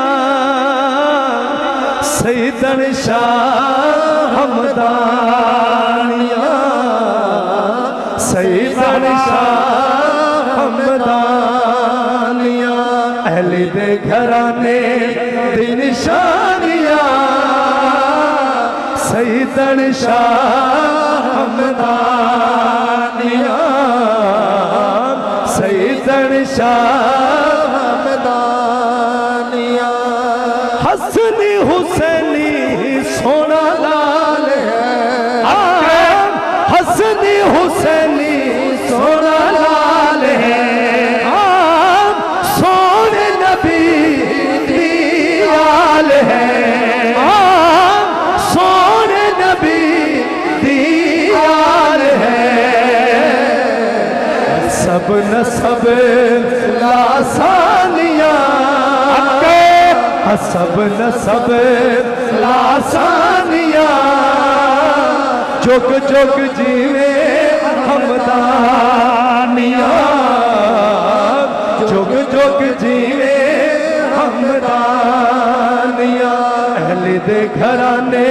सैयदन शाह हमदानियां, सैयदन शाह हमदानियां, अहले दे घराने दी निशानियां, सैयदन शाह हमदानियां, सैयदन शाह हमदानियां। हसनी हुसैनी सोना लाल है, हसनी हुसैनी सोना लाल है, सोने नबी दी आल है, सोने नबी दी आल है। सब नसब लासानियां, सब नसब लासानियां, जुग जुग जीवे हमदानिया, जुग जुग जीवे हमदानिया। अहले दे घराने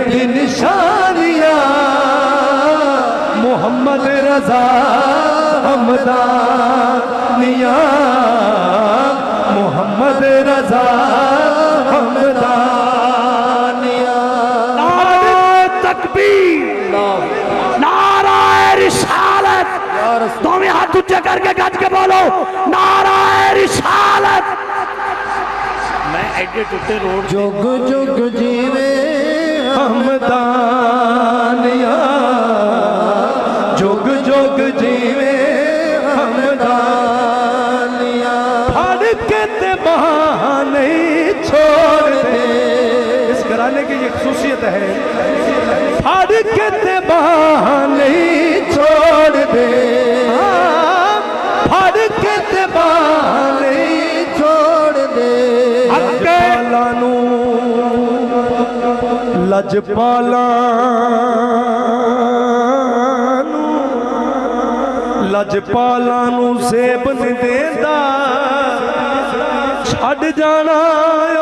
दी निशानियां मोहम्मद रजा हमदानिया, मोहम्मद रजा हमदानिया। नारे तकबीर, नाराए रिसालत। दोनों हाथ ऊंचे करके गज के बोलो नाराए रिसालत। मैं एडे टूटे रोड जुग जुग जीवे हमदानिया, जुग जुग जीवे हमदानिया। फड़ के ते बहाने छोड़ दे, इस घराने की ये खुसूसियत है। फड़ के ते बहाने छोड़ दे, फड़ के ते बहाने छोड़ दे। लजपालानू, लजपालानू, लजपालानू सेब नहीं देंदा, छड़ जाना ओ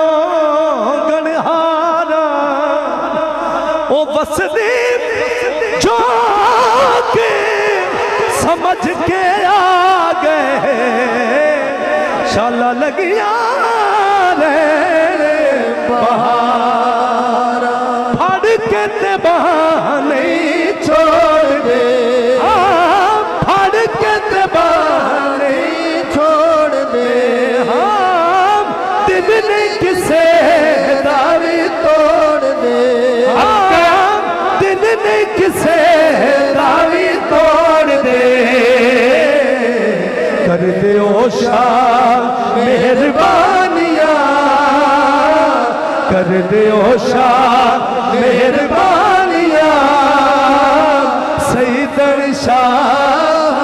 गणहारा। ओ वसदे जो के समझ के आ गए, शाला लगिया बहारा। फड़ के ते बहाने छोड़ दे, फड़ के ते बहाने छोड़ दे। हम दिल ने किसे दावी तोड़ दे, दिल ने किसे दावी तोड़ दे। कर दे ओ शाह मेहरबानिया, कर दे ओ शाह मेहरबानिया। सईदर शाह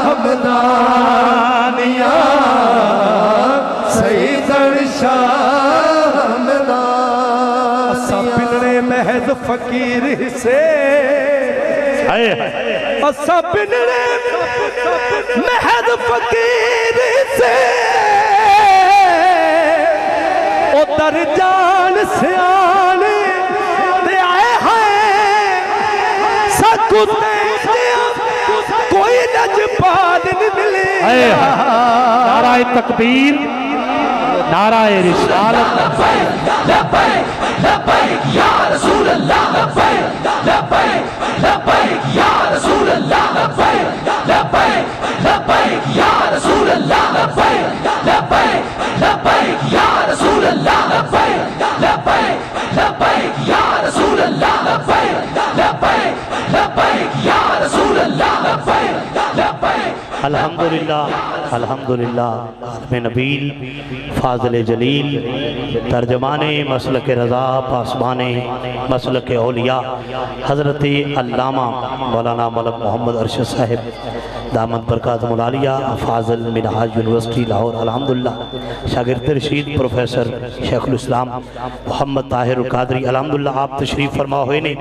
हमदानिया, सईदर शाह हमदानिया। पिलने महज फकीर से, असा पिलने महज फकीर से। ओ दर जान सियाने ते आए हैं सकुते, कोई नजपाल नहीं मिले। नाराए तकबीर, नाराए रिसालत। या रसूल अल्लाह, या रसूल अल्लाह, या रसूल अल्लाह, या रसूल अल्लाह, या रसूल अल्लाह, या रसूल अल्लाह। अल्हम्दुलिल्लाह, अल्हम्दुलिल्लाह। आलम नबील, फाज़िल जलील, तर्जमाने मसलक रज़ा, पासबाने मसलक औलिया, हज़रत अल्लामा मौलाना मलक मोहम्मद अरशद साहिब दामद बरकातुहुल आलिया, फाज़िल मिनहाज यूनिवर्सिटी लाहौर। अल्हम्दुलिल्लाह शागिर्द रशीद प्रोफेसर शेखुल इस्लाम मोहम्मद ताहिर कादरी। अल्हम्दुलिल्लाह आप तशरीफ़ फरमा हुए ने।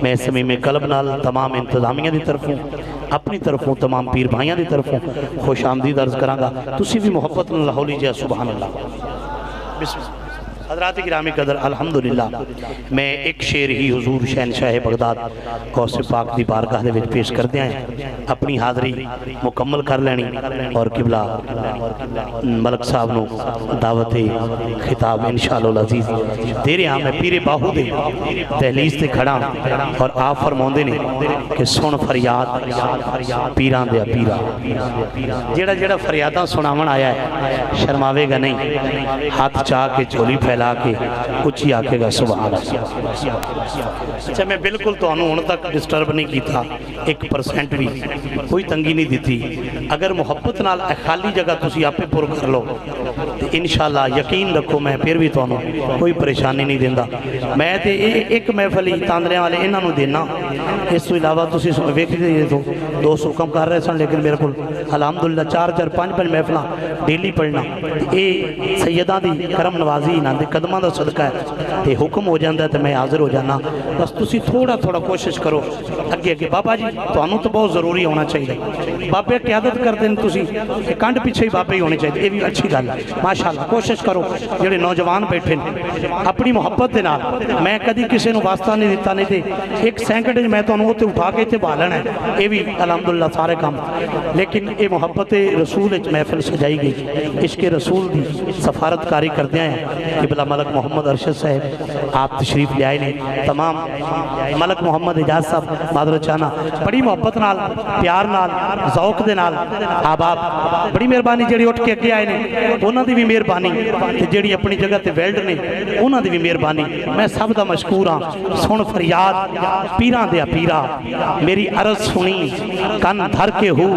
मैं समय में कलब नाल तमाम इंतजामिया की तरफों, अपनी तरफों, तमाम पीर भाइयों की तरफों खुश आमदीद अर्ज करांगा। तुसी भी मुहब्बत नाल हो लीजिए सुभान अल्लाह। हज़रात गिरामी कदर, अल्हम्दुलिल्लाह मैं एक शेर ही हुजूर शहनशाह बगदाद गौसे पाक की बारगाह दे विच पेश करदे आए अपनी हाज़री मुकम्मल कर लैनी और किबला मलक साहब नूं दावत खिताब इंशाअल्लाह अज़ीज़ दे रहा। मैं पीरे बाहू दे दहलीज ते खड़ा और आप फरमाउंदे ने कि सुन फरियाद पीरां दे पीरा। जेड़ा जेड़ा फरियादां सुनावन आया है शर्मावेगा नहीं, हाथ चाह के झोली फैला के उच्ची आखेगा सुभान अल्लाह। अच्छा मैं बिल्कुल तुहानूं हुण तक डिस्टर्ब नहीं किया, 1% भी कोई तंगी नहीं दी। अगर मुहब्बत नाल खाली जगह तुसी आपे पुर कर लो तो इंशाअल्लाह यकीन रखो मैं फिर भी तुहानूं कोई परेशानी नहीं देंदा। मैं तो एक महफल ही तांदरियां वाले इन्हां नूं देना, इस तो इलावा तुसी वेखदे तो 200 कम कर रहे सन, लेकिन मेरे को अलहमदुलिल्लाह 4-4 5-5 महफल डेली पढ़ना ये सैयदां दी करम नवाजी इन्हां दे दे कदमां दा सदका है ते हुक्म हो जाता है तो मैं हाजिर हो जाना। बस तुसी थोड़ा थोड़ा कोशिश करो अगे अगे। बाबा जी तुहानू तो बहुत ज़रूरी होना चाहिए, बाबे क्यादत करते हैं तुसी कंध पिछे ही बाबे ही होने चाहिए, ये भी अच्छी गल है माशाअल्लाह। कोशिश करो जेडे नौजवान बैठे ने अपनी मुहब्बत के नाल, मैं कभी किसी को वास्ता नहीं दिता, नहीं तो एक सेकंड मैं तुहानू उत्ते उठा के इत्थे बहा लेना है, ये भी अलहमदुलिल्लाह सारे काम। लेकिन ये मुहब्बत रसूल महफिल सजाई गई, इश्क रसूल की सफारतकारी करदे हैं कि बिला मलक मोहम्मद अरशद साहब आप तशरीफ लियाए ने, तमाम मलक मोहम्मद एजाज साहब मादर चाहना बड़ी मुहब्बत नाल प्यार नाल जौक दे नाल आबाब बड़ी मेहरबानी जी उठ के अगे आए ने, उन्होंने भी मेहरबानी ते जी अपनी जगह ते वेल्ड ने उन्होंने भी मेहरबानी। मैं सब का मशकूर हाँ। सुन फरियाद पीरां दे पीरा, मेरी अरज सुनी कन धर के हूँ,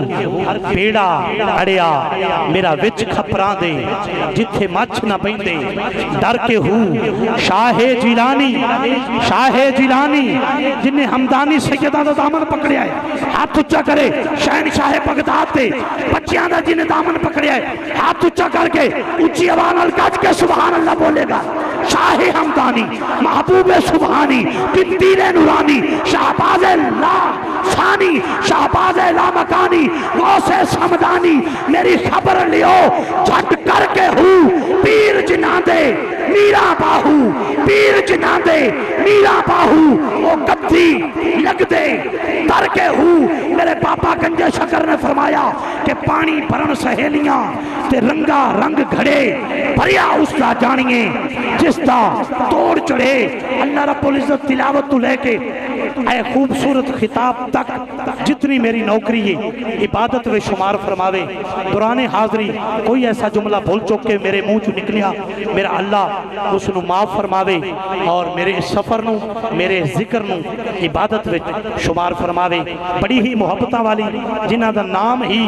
पेड़ा अड़िया मेरा विच खपरां दे, जिथे मछ ना पैंदे डर के हूँ। शाहे जिलानी जिन्हें हमदानी सैयदा दा दामन पकड़िया है, हाथ उच्चा करे। शहनशाह बगदाद दे बच्चियां दा जिन्हें दामन पकड़िया है, हाथ उच्चा करके ऊंची आवाज नाल गज के सुभान अल्लाह बोलेगा। शाहे हमदानी महबूब सुबहानी बिंदीने नूरानी शाहबाज ला सानी शाहबाज ला मकानी गौसे समदानी, मेरी खबर लियो झट करके हूँ। पीर जिना दे मीरा बाहू, पीर जिना दे मीरा बाहू, वो कत्थी लग दे तर के हूँ। मेरे पापा गंजे शकर ने फरमाया कि पानी भरन सहेलियां ते रंगा रंग घड़े, भरिया उसका जानिए जिसका तोड़ चढ़े। अल्लाह रब्बुल इज्जत तिलावत तो लेके ऐ खूबसूरत खिताब तक जितनी मेरी नौकरी है इबादत वे शुमार फरमावे। दुराने हाजरी कोई ऐसा जुमला भूल चुक के मेरे मुंह चो निकलिया, मेरा अल्लाह उसनू माफ फरमावे और मेरे इस सफर नू मेरे जिक्र नू इबादत विच शुमार फरमावे। बड़ी ही मुहब्बतां वाली जिन्हां दा नाम ही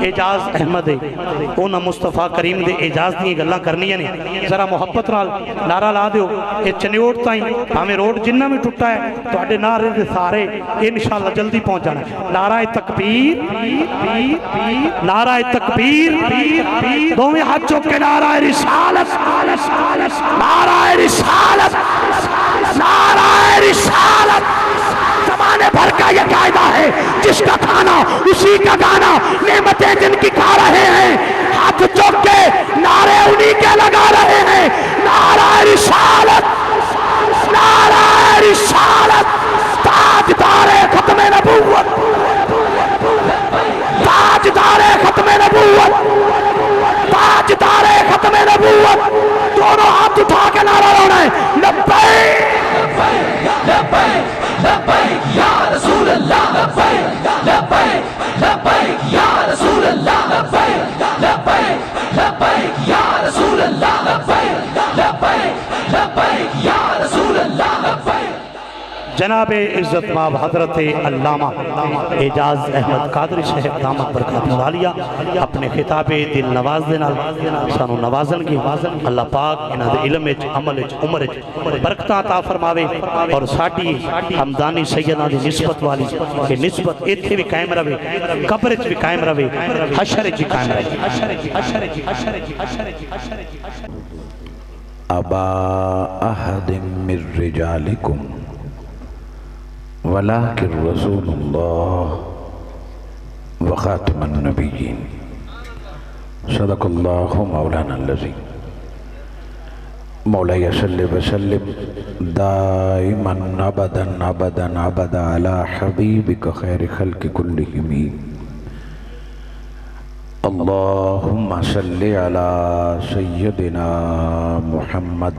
एजाज अहमद है, उन्हां मुस्तफा करीम दे एजाज दी गल्लां करनियां ने। जरा मुहब्बत नाल नारा ला दिओ, ये चनियोट ताई भावें रोड जिन्ना भी टुटा है तुहाडे नारे दे सारे इंशाअल्लाह जल्दी पहुंच जाना। नारा तकबीर, नारा तकबीर, दोवें हाथ चुक के नारा रिसालत, नारा रिसालत, नारा रिसालत। जमाने भर का ये कायदा है, जिसका खाना उसी का गाना, नेमतें जिनकी खा रहे हैं हाथ चुक के नारे उन्हीं के लगा रहे हैं। नारा रिसालत, नारा रिसालत। ताजदारे खत्मे नबूवत, ताजदारे खत्मे नबूवत, ताजदारे खत्मे नबूवत। दोनों हाथ उठा के नारा लाना है लब्बैक लब्बैक लब्बैक या रसूल अल्लाह, लब्बैक लब्बैक लब्बैक या रसूल अल्लाह, लब्बैक लब्बैक लब्बैक या रसूल अल्लाह, लब्बैक लब्बैक लब्बैक या रसूल अल्लाह, लब्बैक। जनाब इज़्ज़त माब हज़रत अल्लामा एजाज अहमद कादरी साहब दामत बरकत आलिया अपने खिताबे दिल नवाज दे नाल सानू नवाजन की अल्लाह पाक इन्हां दे इल्म विच अमल विच उम्र विच बरकतां अता फरमावे और साडी हमदानी सैयदां दी निस्बत वाली कि निस्बत इत्थे भी कायम रहे, कब्र विच भी कायम रहे, हशर विच भी कायम रहे। अबा अहदिम मिर रिजालिकुम वलाकिर रसूलुल्लाह व खातिमुन नबिय्यीन सदक़ल्लाहु मौलाना अज़ीम। मौलाया सल्लि व सल्लिम दाइमन अबदन अबदन अबदा अला हबीबिक खैर खल्क़ि कुल्लिहिम। अल्लाहुम्मा सल्लि अला सय्यदिना मुहम्मद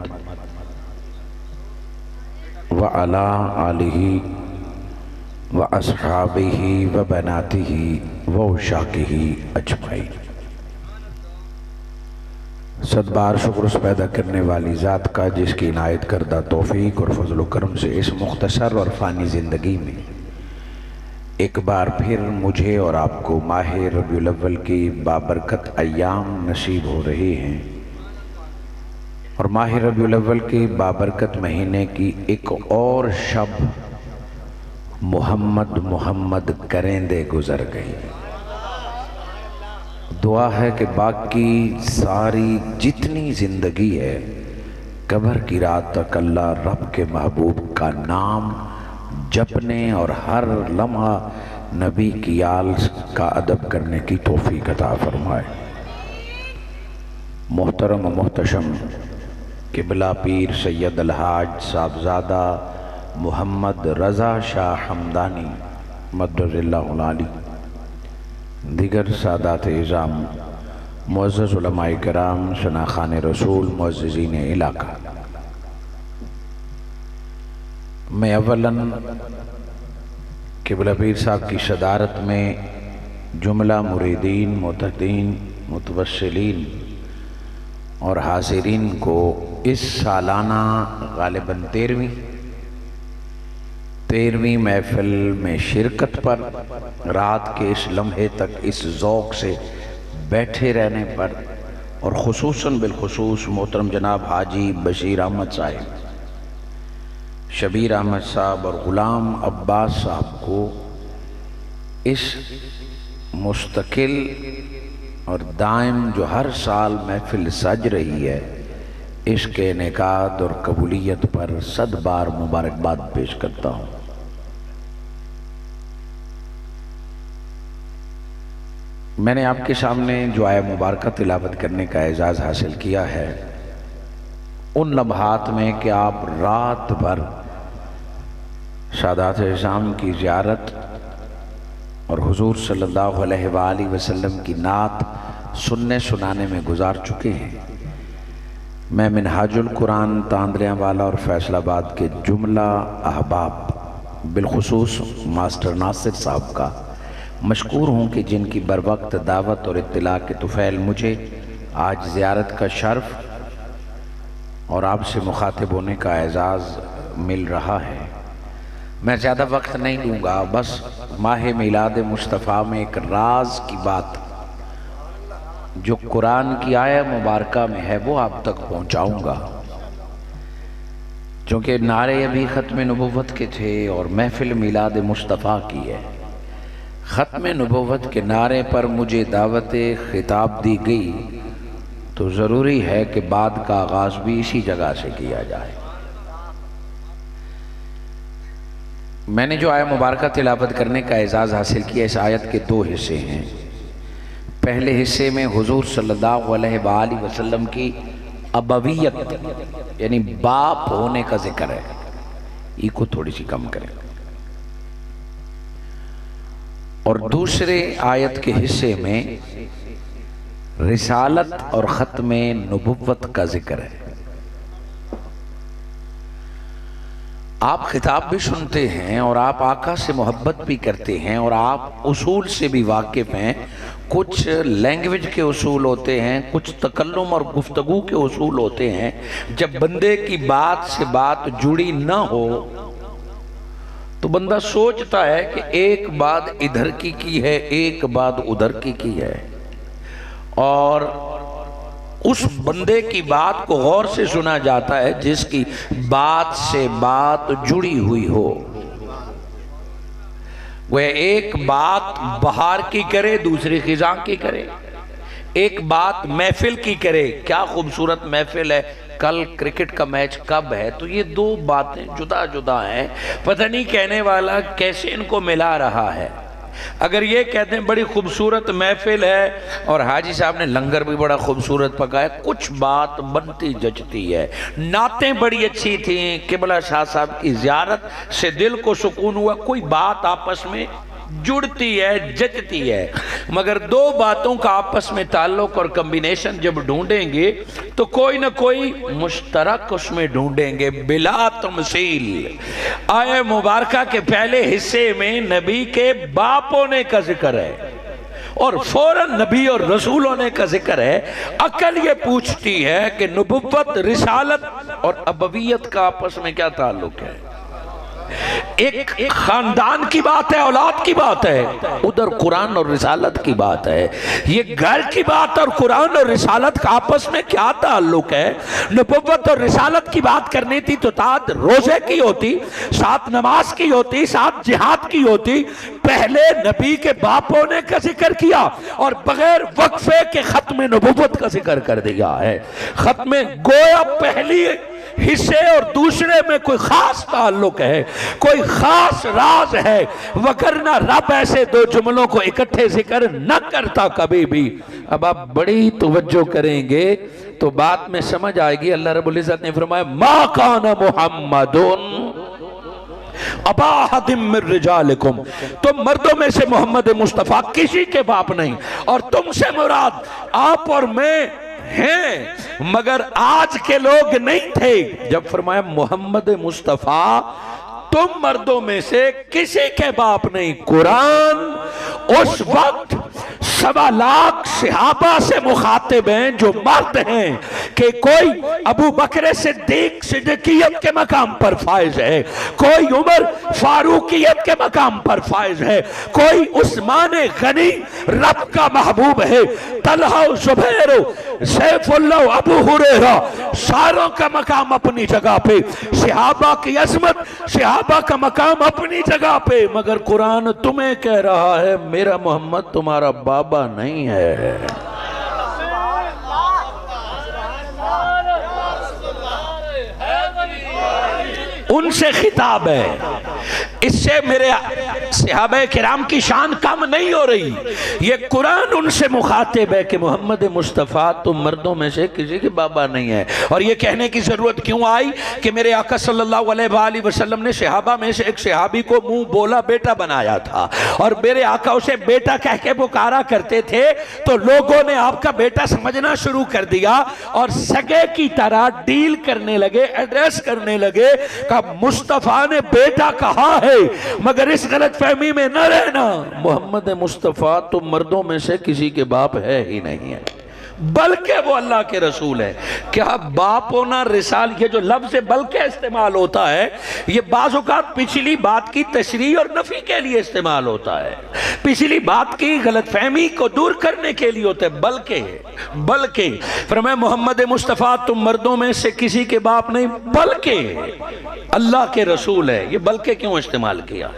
व अला आलिही व अस्हाबिही व बनातिही व उशाकिही अजमाइन। सदबार शुक्र पैदा करने वाली ज़ात का जिसकी इनायत करदा तौफीक और फजल करम से इस मुख्तसर और फ़ानी ज़िंदगी में एक बार फिर मुझे और आपको माह रबीउल अव्वल की बाबरकत अय्याम नसीब हो रहे हैं और माह रबीउल अव्वल के बाबरकत महीने की एक और शब मोहम्मद मोहम्मद करेंदे गुजर गई। दुआ है कि बाकी सारी जितनी ज़िंदगी है कब्र की रात तक अल्लाह रब के महबूब का नाम जपने और हर लम्हा नबी की आल का अदब करने की तौफीक अता फरमाए। मोहतरम मोहतशम किबला पीर सैयद अलहाज साहबजादा मोहम्मद रज़ा शाह हमदानी मद्दज़िल्लाहुल आली, दिगर सादात इज़ाम, मुअज़्ज़ज़ उलमाए किराम, शनाख़ान रसूल, मुअज़्ज़िज़ीन इलाका, मैं अव्वलन किबला पीर साहब की सदारत में जुमला मुरीदीन, मुतहदीन, मुतवस्सिलीन और हाज़िरीन को इस सालाना गालिबन 13वीं महफिल में शिरकत पर, रात के इस लम्हे तक इस ज़ौक़ से बैठे रहने पर और ख़ुसूसन बिलख़ुसूस मोहतरम जनाब हाजी बशीर अहमद साहिब, शबीर अहमद साहब और ग़ुलाम अब्बास साहब को इस मुस्तकिल और दायम जो हर साल महफिल सज रही है, इसके इनेकाद और कबूलियत पर 100 बार मुबारकबाद पेश करता हूँ। मैंने आपके सामने जो आया मुबारक तिलावत करने का एजाज़ हासिल किया है, उन लम्हात में कि आप रात भर सादात इज़ाम की ज़ियारत और हुज़ूर सल्लल्लाहु अलैहि वसल्लम की नात सुनने सुनाने में गुजार चुके हैं। मैं मिनहाजुल कुरान तांदलियांवाला और फैसलाबाद के जुमला अहबाब बिलखुसूस मास्टर नासिर साहब का मशकूर हूँ कि जिनकी बरवक्त दावत और इत्तिला के तुफ़ैल मुझे आज ज़ियारत का शर्फ़ और आपसे मुखातिब होने का एजाज़ मिल रहा है। मैं ज़्यादा वक्त नहीं लूँगा, बस माह मिलाद मुस्तफ़ा में एक राज की बात जो कुरान की आया मुबारका में है वो आप तक पहुँचाऊँगा, क्योंकि नारे अभी ख़त्म नबुव्वत के थे और महफिल मिलाद मुस्तफ़ा की है। ख़त्म नबुव्वत के नारे पर मुझे दावत खिताब दी गई तो ज़रूरी है कि बाद का आगाज़ भी इसी जगह से किया जाए। मैंने जो आया मुबारका तिलावत करने का एजाज़ हासिल किया, इस आयत के 2 हिस्से हैं। पहले हिस्से में हुज़ूर सल्लल्लाहु अलैहि वसल्लम की अबवियत यानी बाप होने का जिक्र है, इसको थोड़ी सी कम करें। और दूसरे आयत के हिस्से में रिसालत और ख़त्म नबुव्वत का जिक्र है। आप खिताब भी सुनते हैं और आप आका से मोहब्बत भी करते हैं और आप उसूल से भी वाकिफ़ हैं। कुछ लैंग्वेज के उसूल होते हैं, कुछ तकल्लुम और गुफ्तगू के उसूल होते हैं। जब बंदे की बात से बात जुड़ी ना हो तो बंदा सोचता है कि एक बात इधर की है, एक बात उधर की है, और उस बंदे की बात को गौर से सुना जाता है जिसकी बात से बात जुड़ी हुई हो। वह एक बात बहार की करे, दूसरी खिज़ां की करे, एक बात महफिल की करे, क्या खूबसूरत महफिल है, कल क्रिकेट का मैच कब है। तो ये 2 बातें जुदा जुदा हैं, पता नहीं कहने वाला कैसे इनको मिला रहा है। अगर ये कहते हैं बड़ी खूबसूरत महफिल है और हाजी साहब ने लंगर भी बड़ा खूबसूरत पकाया, कुछ बात बनती जचती है। नातें बड़ी अच्छी थी, किबला शाह साहब की ज़ियारत से दिल को सुकून हुआ, कोई बात आपस में जुड़ती है, जचती है। मगर 2 बातों का आपस में ताल्लुक और कम्बिनेशन जब ढूंढेंगे तो कोई ना कोई मुश्तरक उसमें ढूंढेंगे बिला तमसील। आए मुबारका के पहले हिस्से में नबी के बाप होने का जिक्र है और फौरन नबी और रसूल होने का जिक्र है। अकल ये पूछती है कि नबुव्वत, रिसालत और अबवियत का आपस में क्या ताल्लुक है। एक खानदान की बात है, औलाद की बात है, उधर कुरान और रिसालत की बात है। ये घर की बात और कुरान और रिसालत का आपस में क्या ताल्लुक है। नबुव्वत और रिसालत की बात करनी थी तो साथ रोजे की होती, साथ नमाज की होती, साथ जिहाद की होती। पहले नबी के बाप होने का जिक्र किया और बगैर वक्फे के खत्म नबुव्वत का जिक्र कर दिया है। खत्म गोया पहली हिस्से और दूसरे में कोई खास ताल्लुक है, कोई खास राज है, वगरना रब ऐसे दो जुमलों को इकट्ठे जिक्र न करता कभी भी। अब आप बड़ी तवज्जो करेंगे तो बात में समझ आएगी। अल्लाह रब्बुल इज्जत ने फरमाया मा काना मुहम्मदुन अबा अहदिम मिन रिजालिकुम, तुम मर्दों में से मोहम्मद मुस्तफ़ा किसी के बाप नहीं, और तुमसे मुराद आप और मैं हैं, मगर आज के लोग नहीं थे। जब फरमाया मोहम्मद मुस्तफ़ा तुम मर्दों में से किसी के बाप नहीं, कुरान उस वक्त 1.25 लाख सहाबा से मुखातिब हैं जो मर्द हैं कि कोई अबू बकर सिद्दीक सिद्दीकियत के मकाम पर फाइज है, कोई उमर फारूकियत के मकाम पर फाइज है, कोई उस्मान गनी रब का महबूब है, तलहा जुबैर सैफुल्लाह अबू हुरैरा सारों का मकाम अपनी जगह पे, सहाबा की अजमत सहाबा का मकाम अपनी जगह पे, मगर कुरान तुम्हें कह रहा है मेरा मोहम्मद तुम्हारा बाबा नहीं है। उनसे खिताब है, इससे मेरे सहाबा किराम की शान कम नहीं हो रही। ये कुरान उनसे मुखातिब है कि मोहम्मद मुस्तफ़ा तुम मर्दों में से किसी के बाबा नहीं है। और ये कहने की जरूरत क्यों आई कि मेरे आका सल्लल्लाहु अलैहि वसल्लम ने सहाबा में से एक सहाबी को मुंह बोला बेटा बनाया था, और मेरे आका उसे बेटा कह के पुकारा करते थे, तो लोगों ने आपका बेटा समझना शुरू कर दिया और सगे की तरह डील करने लगे, एड्रेस करने लगे कि मुस्तफ़ा ने बेटा कहा है। मगर इस गलत फहमी में न रहना, मोहम्मद मुस्तफ़ा तो मर्दों में से किसी के बाप है ही नहीं है, बल्कि वो अल्लाह के रसूल है। क्या बाप होना रिसाल, ये जो लफ्ज़ बल्कि इस्तेमाल होता है ये बाज़ औक़ात पिछली बात की तशरीह और नफ़ी के लिए इस्तेमाल होता है, पिछली बात की गलतफहमी को दूर करने के लिए होता है। बल्कि फरमाया मोहम्मद मुस्तफ़ा तुम मर्दों में से किसी के बाप नहीं बल्कि अल्लाह के रसूल है। ये बल्कि क्यों इस्तेमाल किया?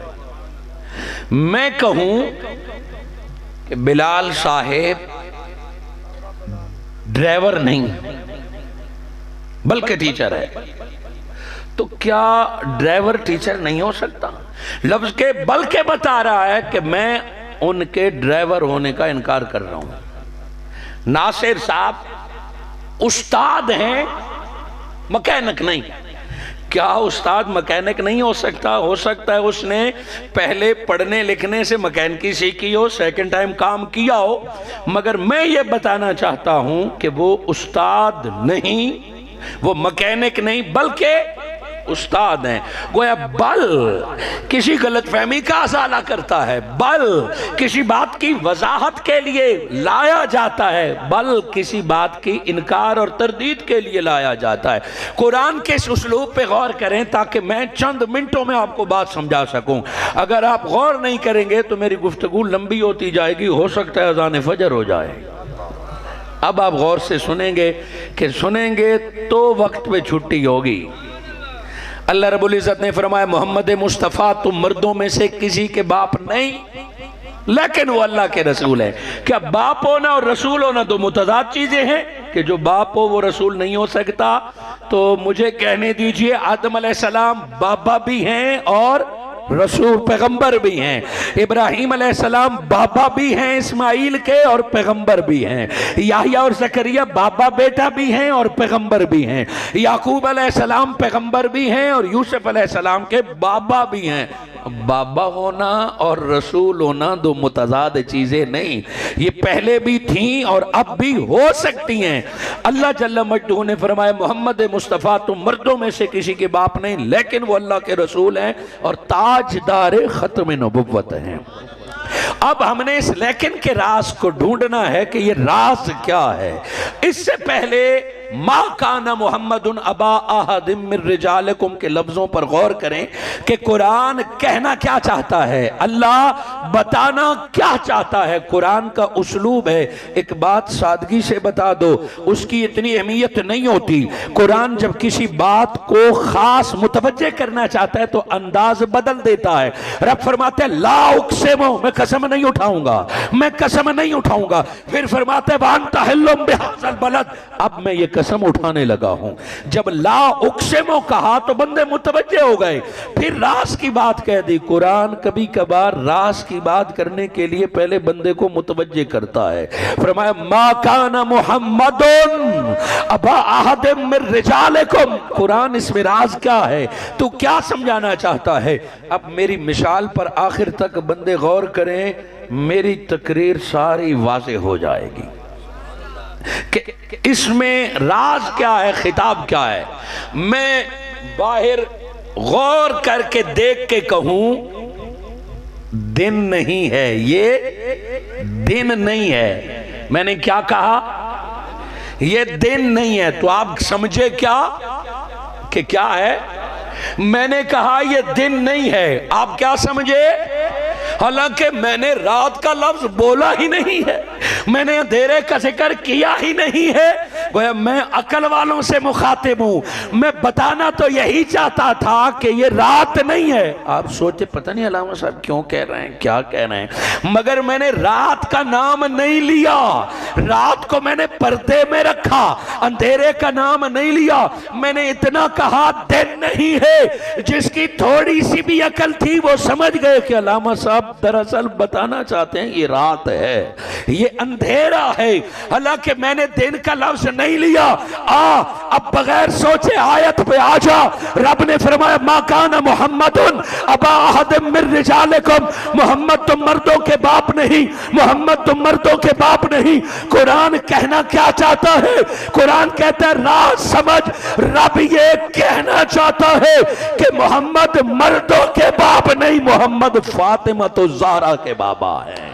मैं कहूं कि बिलाल साहेब ड्राइवर नहीं बल्कि टीचर है, तो क्या ड्राइवर टीचर नहीं हो सकता? लफ्ज के बल्कि बता रहा है कि मैं उनके ड्राइवर होने का इनकार कर रहा हूं। नासिर साहब उस्ताद हैं, मैकेनिक नहीं। क्या उस्ताद मैकेनिक नहीं हो सकता? हो सकता है उसने पहले पढ़ने लिखने से मैकेनिकी सीखी हो, सेकंड टाइम काम किया हो, मगर मैं ये बताना चाहता हूं कि वो उस्ताद नहीं, वो मैकेनिक नहीं बल्कि उस्ताद हैं। गोया बल किसी गलतफहमी का अज़ाला करता है, बल किसी बात की वजाहत के लिए लाया जाता है, बल किसी बात की इनकार और तरदीद के लिए लाया जाता है। कुरान के इस उसलूब पे गौर करें ताकि मैं चंद मिनटों में आपको बात समझा सकूं। अगर आप गौर नहीं करेंगे तो मेरी गुफ्तगू लंबी होती जाएगी, हो सकता है अज़ान फजर हो जाए। अब आप गौर से सुनेंगे कि सुनेंगे तो वक्त पे छुट्टी होगी। अल्लाह रब्बुल इज़्ज़त ने फरमाया मोहम्मद मुस्तफ़ा तुम मर्दों में से किसी के बाप नहीं, लेकिन वो अल्लाह के रसूल है। क्या बाप होना और रसूल होना दो मुतज़ाद चीजें हैं? कि जो बाप हो वो रसूल नहीं हो सकता, तो मुझे कहने दीजिए आदम अलैहिस्सलाम बाबा भी हैं और रसूल पैगंबर भी हैं, इब्राहीम अलैहिस्सलाम बाबा भी हैं इस्माइल के और पैगंबर भी हैं, याहिया और ज़करिया बाबा बेटा भी हैं और पैगंबर भी हैं, याकूब अलैहिस्सलाम पैगंबर भी हैं और यूसुफ अलैहिस्सलाम के बाबा भी हैं। बाबा होना और रसूल होना दो मुतज़ाद चीज़ें नहीं, ये पहले भी थीं और अब भी हो सकती हैं। अल्लाह जल्ल मजदूह ने फरमाया मोहम्मद मुस्तफ़ा तुम मर्दों में से किसी के बाप नहीं, लेकिन वो अल्लाह के रसूल हैं और ताजदार ख़त्म नबुव्वत हैं। अब हमने इस लेकिन के राज को ढूंढना है कि ये राज क्या है। इससे पहले मा काना मुहम्मदुन अबा अहदिम मिन रिजालिकुम के लफ्जों पर गौर करें कि कुरान कहना क्या चाहता है, अल्लाह बताना क्या चाहता है। कुरान का उसलूब है, एक बात सादगी से बता दो, उसकी इतनी अहमियत नहीं होती। कुरान जब किसी बात को खास मुतवज्जे करना चाहता है तो अंदाज बदल देता है। रब फरमाते हैं ला उक़सिमु, मैं कसम नहीं उठाऊंगा, मैं कसम नहीं उठाऊंगा। फिर फरमाते हैं वांता हिल्लुम बिहाज़ल बलद, अब मैं ये कसम उठाने लगा हूं। जब ला उक्सिमो कहा तो बंदे मुतवज्जे हो गए, फिर रास की बात कह दी। कुरान कभी कभार रास की बात करने के लिए पहले बंदे को मुतवज्जे करता है। फरमाया मा काना मुहम्मदुन अबा अहदिम मिन रिजालिकुम। कुरान इसमें राज क्या है, तू क्या समझाना चाहता है? अब मेरी मिसाल पर आखिर तक बंदे गौर करें, मेरी तकरीर सारी वाज़ेह हो जाएगी कि इसमें राज क्या है, खिताब क्या है। मैं बाहर गौर करके देख के कहूं दिन नहीं है, ये दिन नहीं है। मैंने क्या कहा? ये दिन नहीं है। तो आप समझे क्या कि क्या है? मैंने कहा ये दिन नहीं है, आप क्या समझे? हालांकि मैंने रात का लफ्ज बोला ही नहीं है, मैंने अंधेरे का जिक्र किया ही नहीं है। गोया मैं अकल वालों से मुखातिब हूं। मैं बताना तो यही चाहता था कि ये रात नहीं है। आप सोचे पता नहीं अल्लामा साहब क्यों कह रहे हैं, क्या कह रहे हैं, मगर मैंने रात का नाम नहीं लिया। रात को मैंने पर्दे में रखा, अंधेरे का नाम नहीं लिया। मैंने इतना कहा दिन नहीं है। जिसकी थोड़ी सी भी अकल थी वो समझ गए कि अल्लामा साहब दरअसल बताना चाहते हैं ये रात है, ये अंधेरा है। हालांकि मैंने दिन का लफ्ज नहीं लिया। अब बगैर सोचे आयत पे आ जा। रब ने फरमाया मा काना मुहम्मदुन अबा अहदिम मिन रिजालिकुम। मोहम्मद तुम मर्दों के बाप नहीं, मोहम्मद तुम मर्दों के बाप नहीं। कुरान कहना क्या चाहता है? कुरान कहता है राज समझ। रब ये कहना चाहता है कि मोहम्मद मर्दों के बाप नहीं, मोहम्मद फातिमा तो ज़हरा के बाबा है,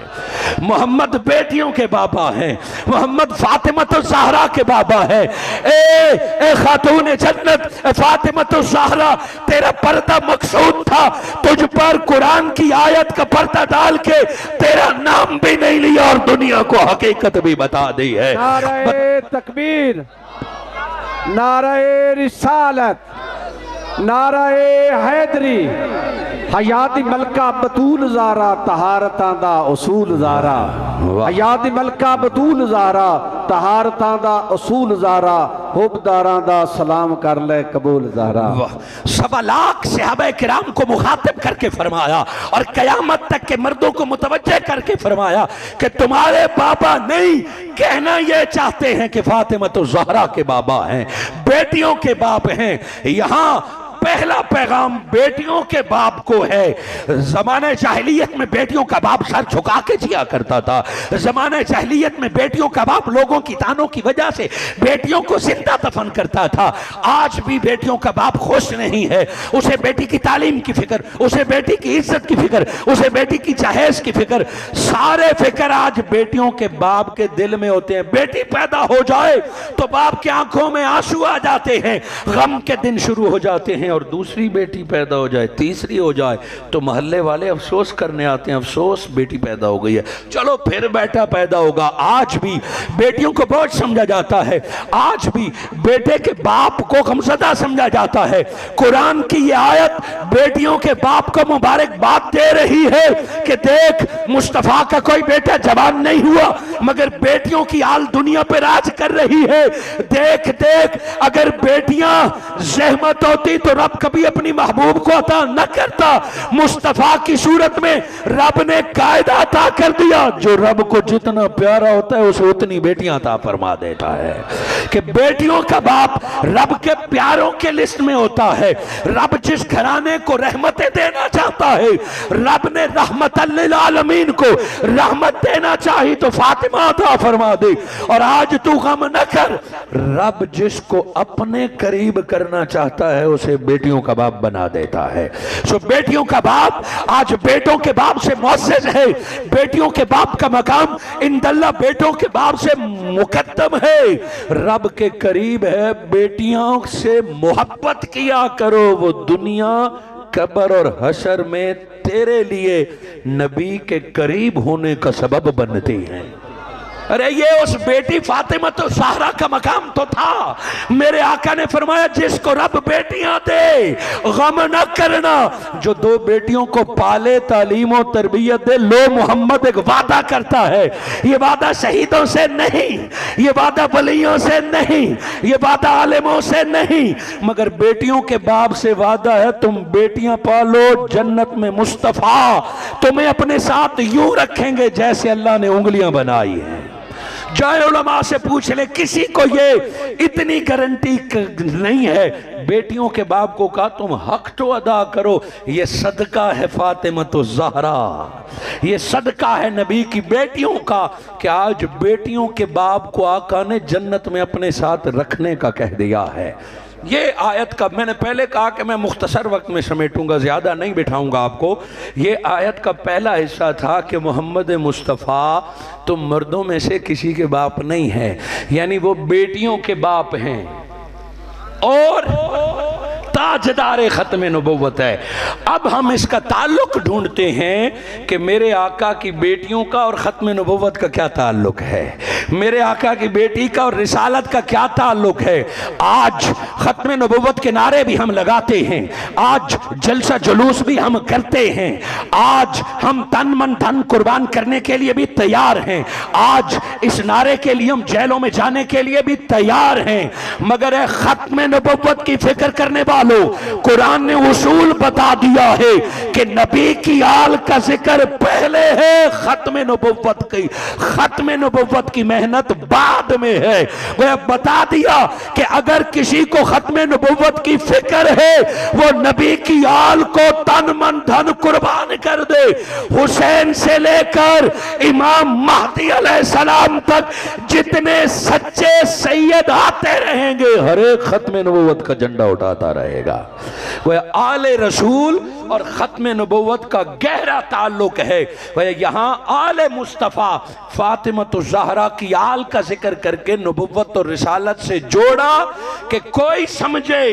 मोहम्मद बेटियों के बाबा हैं, मोहम्मद फातिमा तो ज़हरा के बाबा है। ए खातून जन्नत फातिमा तो ज़हरा, तेरा पर्दा मकसूद था, तुझ पर कुरान की आयत का पर्दा डाल के तेरा नाम भी नहीं लिया और दुनिया को हकीकत भी बता दी है। नारे तकबीर, नारे रिसालत, नारे हैदरी, हयाती मलका बतूल ज़ारा, तहारतां दा उसूल ज़ारा। हयाती मलका बतूल ज़ारा, तहारतां दा उसूल ज़ारा, हुबदारां दा सलाम कर ले कबूल ज़ारा। 1.25 लाख सहाबा किराम को मुखातिब करके फरमाया और कयामत तक के मर्दों को मुतवज्जे करके फरमाया कि तुम्हारे बाबा नहीं, कहना यह चाहते हैं कि फातिमा तो ज़हरा के बाबा हैं, बेटियों के बाप हैं। यहां पहला पैगाम बेटियों के बाप को है। जमाने जाहिलियत में बेटियों का बाप सर झुका के जिया करता था। जमाने जाहिलियत में बेटियों का बाप लोगों की तानों की वजह से बेटियों को जिंदा दफन करता था। आज भी बेटियों का बाप खुश नहीं है। उसे बेटी की तालीम की फिक्र, उसे बेटी की इज्जत की फिक्र, उसे बेटी की जहेज की फिक्र, सारे फिक्र आज बेटियों के बाप के दिल में होते हैं। बेटी पैदा हो जाए तो बाप की आंखों में आंसू आ जाते हैं, गम के दिन शुरू हो जाते हैं। और दूसरी बेटी पैदा हो जाए, तीसरी हो जाए तो मोहल्ले वाले अफसोस करने आते हैं, अफसोस बेटी पैदा हो गई है, चलो फिर बेटा पैदा होगा। आज भी बेटियों को बोझ समझा जाता है, आज भी बेटे के बाप को गमज़दा समझा जाता है। कुरान की ये आयत बेटियों के बाप को मुबारकबाद दे रही है कि देख मुस्तफा का कोई बेटा जवान नहीं हुआ मगर बेटियों की आल दुनिया पे राज कर रही है। देख देख अगर बेटियां ज़हमत होती तो रब कभी अपनी महबूब को अता न करता। मुस्तफा की सूरत में रब ने कायदा अता कर दिया, जो रब को जितना प्यारा होता है उसे उतनी बेटियां अता फरमा देता है कि बेटियों का बाप रब के प्यारों के लिस्ट में होता है। रब जिस घराने को रहमतें देना चाहता है, रब ने रहमतल लिल आलमीन को रहमत देना चाहिए तो फातिमा अता फरमा दे। और आज तू गम न कर, रब जिसको अपने करीब करना चाहता है उसे बेटियों का बाप बना देता है। सो बेटियों का बाप आज बेटों के बाप से मुअज़्ज़ज़ है। बेटियों के बाप का मकाम इंदल्ला बेटों के बाप से मुकद्दम है, रब के करीब है। बेटियों से मोहब्बत किया करो, वो दुनिया कब्र और हशर में तेरे लिए नबी के करीब होने का सबब बनती हैं। अरे ये उस बेटी फातिमा तो ज़हरा का मकाम तो था। मेरे आका ने फरमाया जिसको रब बेटियां दे गम न करना, जो दो बेटियों को पाले तालीम और तरबियत दे। लो मोहम्मद एक वादा करता है, ये वादा शहीदों से नहीं, ये वादा वलियों से नहीं, ये वादा आलिमों से नहीं, मगर बेटियों के बाप से वादा है। तुम बेटियां पालो, जन्नत में मुस्तफा तुम्हें अपने साथ यूं रखेंगे जैसे अल्लाह ने उंगलियां बनाई हैं। जाए उलमा से पूछ ले, किसी को ये इतनी गारंटी नहीं है। बेटियों के बाप को कहा तुम हक तो अदा करो। ये सदका है फातिमा तो ज़हरा, ये सदका है नबी की बेटियों का कि आज बेटियों के बाप को आका ने जन्नत में अपने साथ रखने का कह दिया है। ये आयत का मैंने पहले कहा कि मैं मुख्तसर वक्त में समेटूंगा, ज़्यादा नहीं बिठाऊंगा आपको। ये आयत का पहला हिस्सा था कि मोहम्मद मुस्तफ़ा तुम मर्दों में से किसी के बाप नहीं है, यानी वो बेटियों के बाप हैं और ताजदार ख़त्म नबुव्वत है। अब हम इसका ताल्लुक ढूंढते हैं कि मेरे आका की बेटियों का और ख़त्म नबुव्वत का क्या ताल्लुक है, मेरे आका की बेटी का और रिसालत का क्या ताल्लुक है। आज ख़त्म नबुव्वत के नारे भी हम लगाते हैं, आज जलसा जुलूस भी हम करते हैं, आज हम तन मन धन कुर्बान करने के लिए भी तैयार हैं, आज इस नारे के लिए हम जेलों में जाने के लिए भी तैयार हैं। मगर ख़त्म नबुव्वत की फिक्र करने वालों, कुरान ने उसूल बता दिया है कि नबी की आल का जिक्र पहले है, ख़त्म नबुव्वत की मेहनत बाद में है। वह बता दिया कि अगर किसी को ख़त्म नबुव्वत की फिक्र है वो नबी की आल को तन मन धन कुर्बान कर दे। हुसैन से लेकर इमाम महदी अलैहिस्सलाम तक जितने सच्चे सैयद आते रहेंगे, हर एक ख़त्म नबुव्वत का झंडा उठाता रहेगा। वह आले रसूल और ख़त्म नबुव्वत का गहरा ताल्लुक है। वह यहाँ आले मुस्तफ़ा फातिमा तो ज़हरा की आल का जिक्र करके नबुव्वत और रिसालत से जोड़ा कि कोई समझे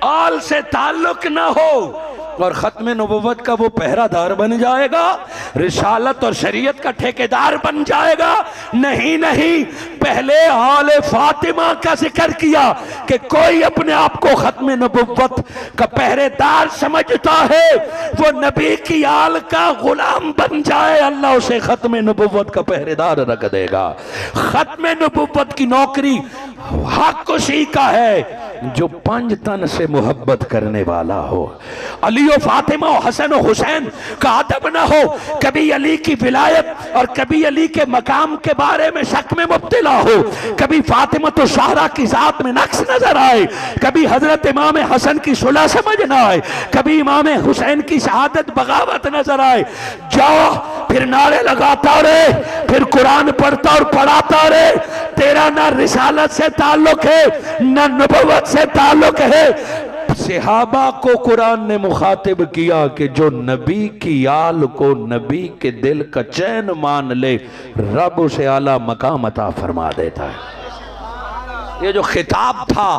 आल से ताल्लुक ना हो और ख़त्म नबुव्वत का वो पहरादार बन जाएगा, रिसालत और शरीयत का ठेकेदार बन जाएगा। नहीं नहीं, पहले आले फातिमा का जिक्र किया कि कोई अपने आप को ख़त्म नबुव्वत का पहरेदार समझता है वो नबी की आल का गुलाम बन जाए, अल्लाह उसे ख़त्म नबुव्वत का पहरेदार रख देगा। ख़त्म नबुव्वत की नौकरी हक उसी का है जो पंज तन से मोहब्बत करने वाला हो। अली और फातिमा और हसन और हुसैन का अदब ना हो, कभी अली की विलायत और कभी अली के मकाम के बारे में शक में मुब्तला हो, कभी फातिमा तो ज़हरा की जात में नक्स नजर आए, कभी हजरत इमाम हसन की सुलह समझ ना आए, कभी इमाम हुसैन की शहादत बगावत नजर आए। जाओ फिर नारे लगाता रहे, फिर कुरान पढ़ता और पढ़ाता रहे। तेरा ना रिसालत से ताल्लुक है ना नबुव्वत से ताल्लुक है। सहाबा को कुरान ने मुखातिब किया कि जो नबी की आल को नबी के दिल का चैन मान ले, रब उसे आला मकाम अता फरमा देता है। ये जो खिताब था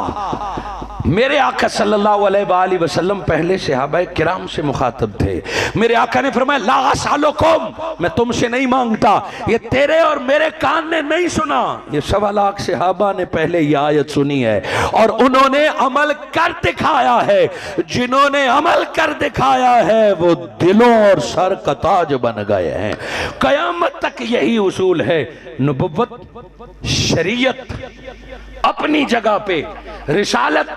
मेरे आका सल्लल्लाहु अलैहि वसल्लम पहले सहाबा किराम से मुखातब थे। मेरे आका ने फरमाया ला असअलुकुम, मैं तुमसे नहीं मांगता। ये तेरे और मेरे कान ने नहीं सुना, ये 1.25 लाख सहाबा ने पहले ये आयत सुनी है और उन्होंने अमल कर दिखाया है। जिन्होंने अमल कर दिखाया है वो दिलों और सर का ताज बन गए हैं। कयामत तक यही उसूल है। नबुव्वत, शरीयत अपनी जगह पे, रिसालत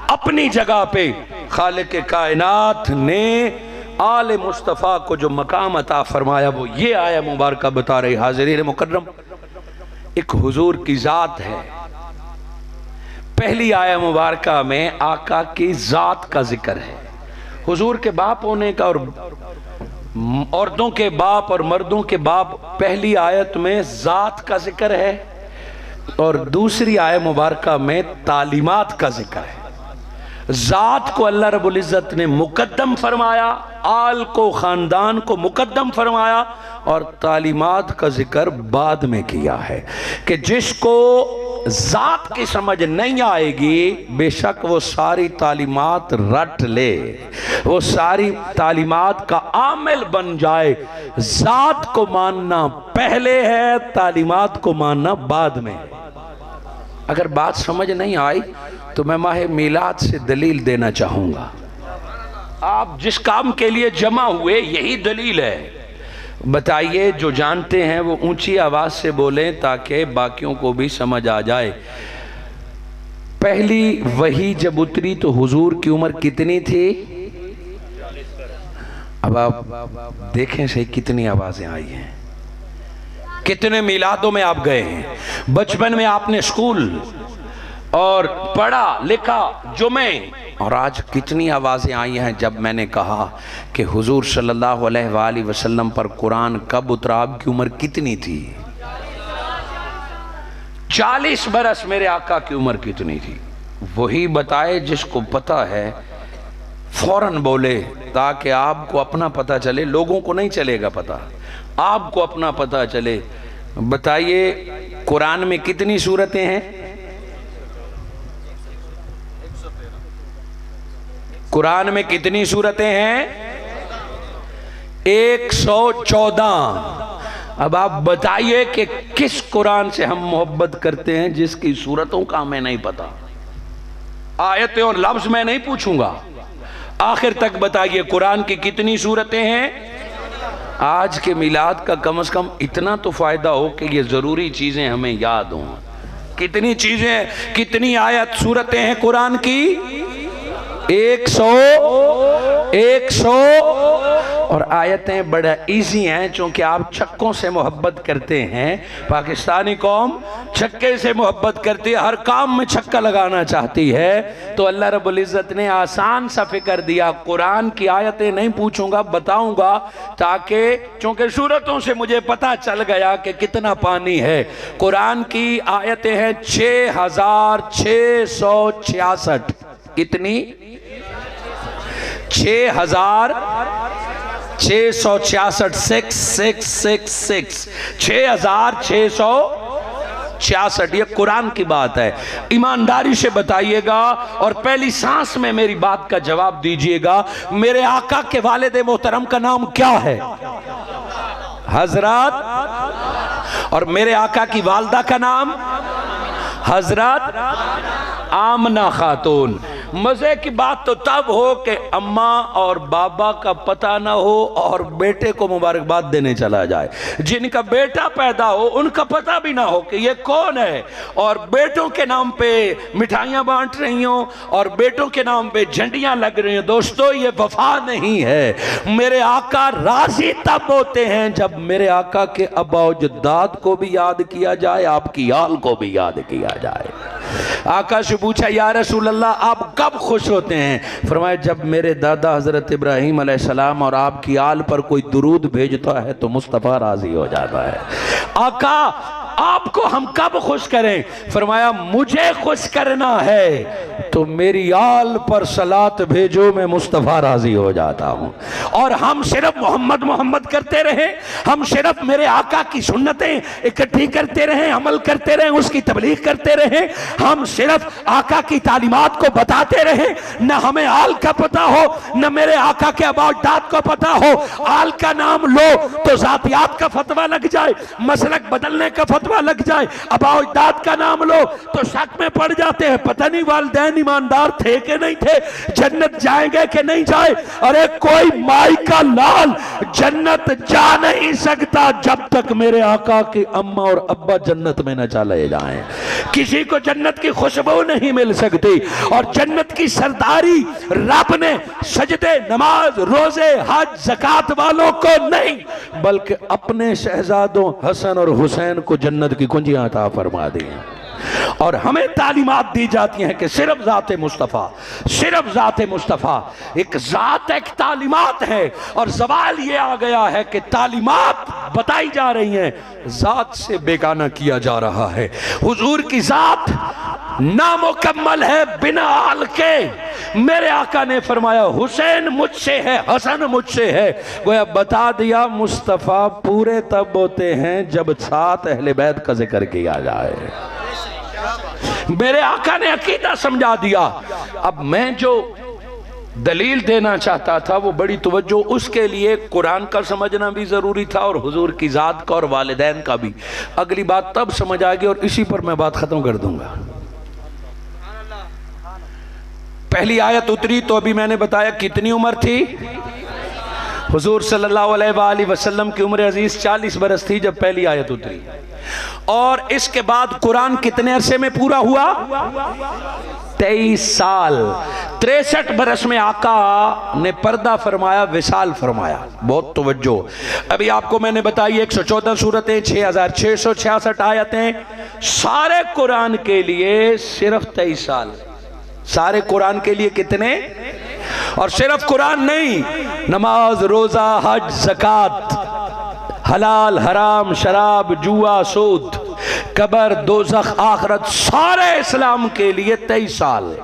अपनी जगह पे, खालिक कायनात ने आले मुस्तफ़ा को जो मकाम अता फरमाया वो ये आया मुबारक बता रही। हाज़रीन मुकर्रम, एक हुजूर की ज़ात है। पहली आया मुबारक में आका की ज़ात का जिक्र है, हुजूर के बाप होने का और औरतों के बाप और मर्दों के बाप। पहली आयत में ज़ात का जिक्र है और दूसरी आयत मुबारक में तालीमात का जिक्र है। ज़ात को अल्लाह रब्बुल इज़्ज़त ने मुकद्दम फरमाया, आल को, ख़ानदान को मुकद्दम फरमाया और तालीमात का जिक्र बाद में किया है कि जिसको जात की समझ नहीं आएगी, बेशक वो सारी तालीमात रट ले, वो सारी तालीमात का आमिल बन जाए। जात को मानना पहले है, तालीमात को मानना बाद में। अगर बात समझ नहीं आई तो मैं माह मिलाद से दलील देना चाहूंगा। आप जिस काम के लिए जमा हुए यही दलील है। बताइए, जो जानते हैं वो ऊंची आवाज से बोलें ताकि बाकियों को भी समझ आ जाए। पहली वही जब उतरी तो हुजूर की उम्र कितनी थी? अब आप देखें सही कितनी आवाजें आई हैं, कितने मिलादों में आप गए हैं, बचपन में आपने स्कूल और पढ़ा लिखा जुमे, और आज कितनी आवाज़ें आई हैं जब मैंने कहा कि हुजूर सल्लल्लाहु अलैहि वसल्लम पर कुरान कब उतरा, आपकी उम्र कितनी थी? 40 बरस मेरे आका की उम्र कितनी थी? वही बताए जिसको पता है फौरन बोले, ताकि आपको अपना पता चले, लोगों को नहीं चलेगा पता, आपको अपना पता चले। बताइए, कुरान में कितनी सूरतें हैं? कुरान में कितनी सूरतें हैं? 114। अब आप बताइए कि किस कुरान से हम मोहब्बत करते हैं जिसकी सूरतों का हमें नहीं पता। आयतें और लफ्ज मैं नहीं पूछूंगा, आखिर तक बताइए कुरान की कितनी सूरतें हैं। आज के मिलाद का कम से कम इतना तो फायदा हो कि ये जरूरी चीजें हमें याद हों। कितनी चीजें, कितनी आयत सूरतें हैं कुरान की? 100 और आयतें बड़ा इजी हैं, चूंकि आप छक्कों से मोहब्बत करते हैं। पाकिस्तानी कौम छक्के से मोहब्बत करती है, हर काम में छक्का लगाना चाहती है, तो अल्लाह रब्बुल इज़्ज़त ने आसान सा फिक्र दिया। कुरान की आयतें नहीं पूछूंगा, बताऊंगा, ताकि चूंकि सूरतों से मुझे पता चल गया कि कितना पानी है। कुरान की आयतें हैं 6666। कितनी? 6666। 6666 ये कुरान की बात है। ईमानदारी से बताइएगा और पहली सांस में मेरी बात का जवाब दीजिएगा। मेरे आका के वालिद मोहतरम का नाम क्या है? हजरत। और मेरे आका की वालदा का नाम? हजरत आमना खातून। मजे की बात तो तब हो कि अम्मा और बाबा का पता ना हो और बेटे को मुबारकबाद देने चला जाए। जिनका बेटा पैदा हो उनका पता भी ना हो कि ये कौन है, और बेटों के नाम पे मिठाइयाँ बांट रही हो और बेटों के नाम पे झंडियाँ लग रही हो। दोस्तों, ये वफा नहीं है। मेरे आका राजी तब होते हैं जब मेरे आका के अब्बा और जद्दाद को भी याद किया जाए, आपकी आल को भी याद किया जाए। आका से पूछा, या रसूल अल्लाह आप कब खुश होते हैं? फरमाया, जब मेरे दादा हजरत इब्राहीम अलैहिस्सलाम और आपकी आल पर कोई दुरूद भेजता है तो मुस्तफ़ा राजी हो जाता है। आका आपको हम कब खुश करें? फरमाया, मुझे खुश करना है तो मेरी आल पर सलात भेजो, मैं मुस्तफ़ा राजी हो जाता हूँ। और हम सिर्फ मोहम्मद मोहम्मद करते रहे, हम सिर्फ मेरे आका की सुन्नतें इकट्ठी करते रहे, अमल करते रहे, उसकी तबलीग करते रहे, हम सिर्फ आका की तालीमात को बताते रहे, न हमें आल का पता हो, न मेरे आका के अबाउदात को पता हो। आल का नाम लो तो जातियात का फतवा लग जाए, मसलक बदलने का फतवा लग जाए। अबाउदात का नाम लो तो शक में पड़ जाते हैं, पता नहीं वालिदैन ईमानदार थे कि नहीं थे, जन्नत जाएंगे कि नहीं जाए। अरे कोई माई का लाल जन्नत जा नहीं सकता जब तक मेरे आका की अम्मा और अब्बा जन्नत में न चले जाएं। किसी को जन्नत की खुशबू नहीं मिल सकती, और जन्नत की सरदारी रब ने सजदे, नमाज, रोजे, हज, ज़कात वालों को नहीं, बल्कि अपने शहजादों हसन और हुसैन को जन्नत की कुंजियां अता फरमा दी हैं। और हमें तालीमात दी जाती हैं कि सिर्फ ज़ात मुस्तफ़ा, सिर्फ ज़ात मुस्तफ़ा। एक ज़ात, एक तालीमात है, और सवाल ये आ गया है कि तालीमात बताई जा रही हैं, ज़ात से बेगाना किया जा रहा है। हुजूर की ज़ात नामुकम्मल है बिना आल के। मेरे आका ने फरमाया, हुसैन मुझसे है, हसन मुझसे है। गोया बता दिया, मुस्तफ़ा पूरे तब होते हैं जब सात अहले बैत का जिक्र किया जाए। मेरे आका ने अकीदा समझा दिया। अब मैं जो दलील देना चाहता था वो बड़ी तवज्जो, उसके लिए कुरान का समझना भी ज़रूरी था और हुजूर की ज़ात का और वालिदैन का भी। अगली बात तब समझ आ गई और इसी पर मैं बात ख़त्म कर दूंगा। पहली आयत उतरी तो अभी मैंने बताया कितनी उम्र थी? हुजूर सल्लल्लाहु अलैहि वसल्लम की उम्र अजीज 40 बरस थी जब पहली आयत उतरी। और इसके बाद कुरान कितने अरसे में पूरा हुआ? 23 साल। 63 बरस में आका ने पर्दा फरमाया, विसाल फरमाया। बहुत तवज्जो। अभी आपको मैंने बताई 114 सूरतें, 6666 आयतें, सारे कुरान के लिए सिर्फ 23 साल। सारे कुरान के लिए कितने? और सिर्फ कुरान नहीं, नमाज, रोजा, हज, ज़कात, हलाल हराम, शराब, जुआ, सूद, कब्र, दोज़ख, आखरत, सारे इस्लाम के लिए 23 साल।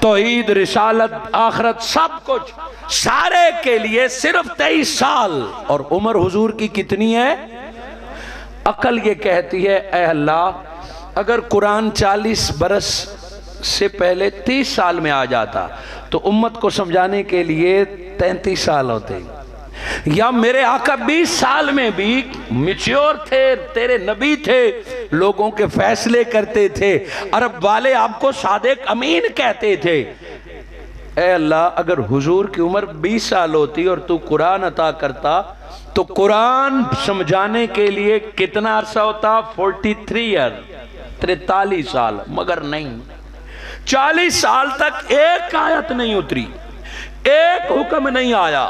तौहीद, रिसालत, आखरत, सब कुछ सारे के लिए सिर्फ 23 साल। और उम्र हुजूर की कितनी है? अकल ये कहती है, ऐ अल्लाह, अगर कुरान 40 बरस से पहले 30 साल में आ जाता तो उम्मत को समझाने के लिए 33 साल होते। या मेरे आका 20 साल में भी मैच्योर थे, तेरे नबी थे, लोगों के फैसले करते थे, अरब वाले आपको सादिक अमीन कहते थे। ऐ अल्लाह, अगर हुजूर की उम्र 20 साल होती और तू कुरान अता करता तो कुरान समझाने के लिए कितना अरसा होता? 43 ईयर, 43 साल। मगर नहीं, 40 साल तक एक आयत नहीं उतरी, एक हुक्म नहीं आया,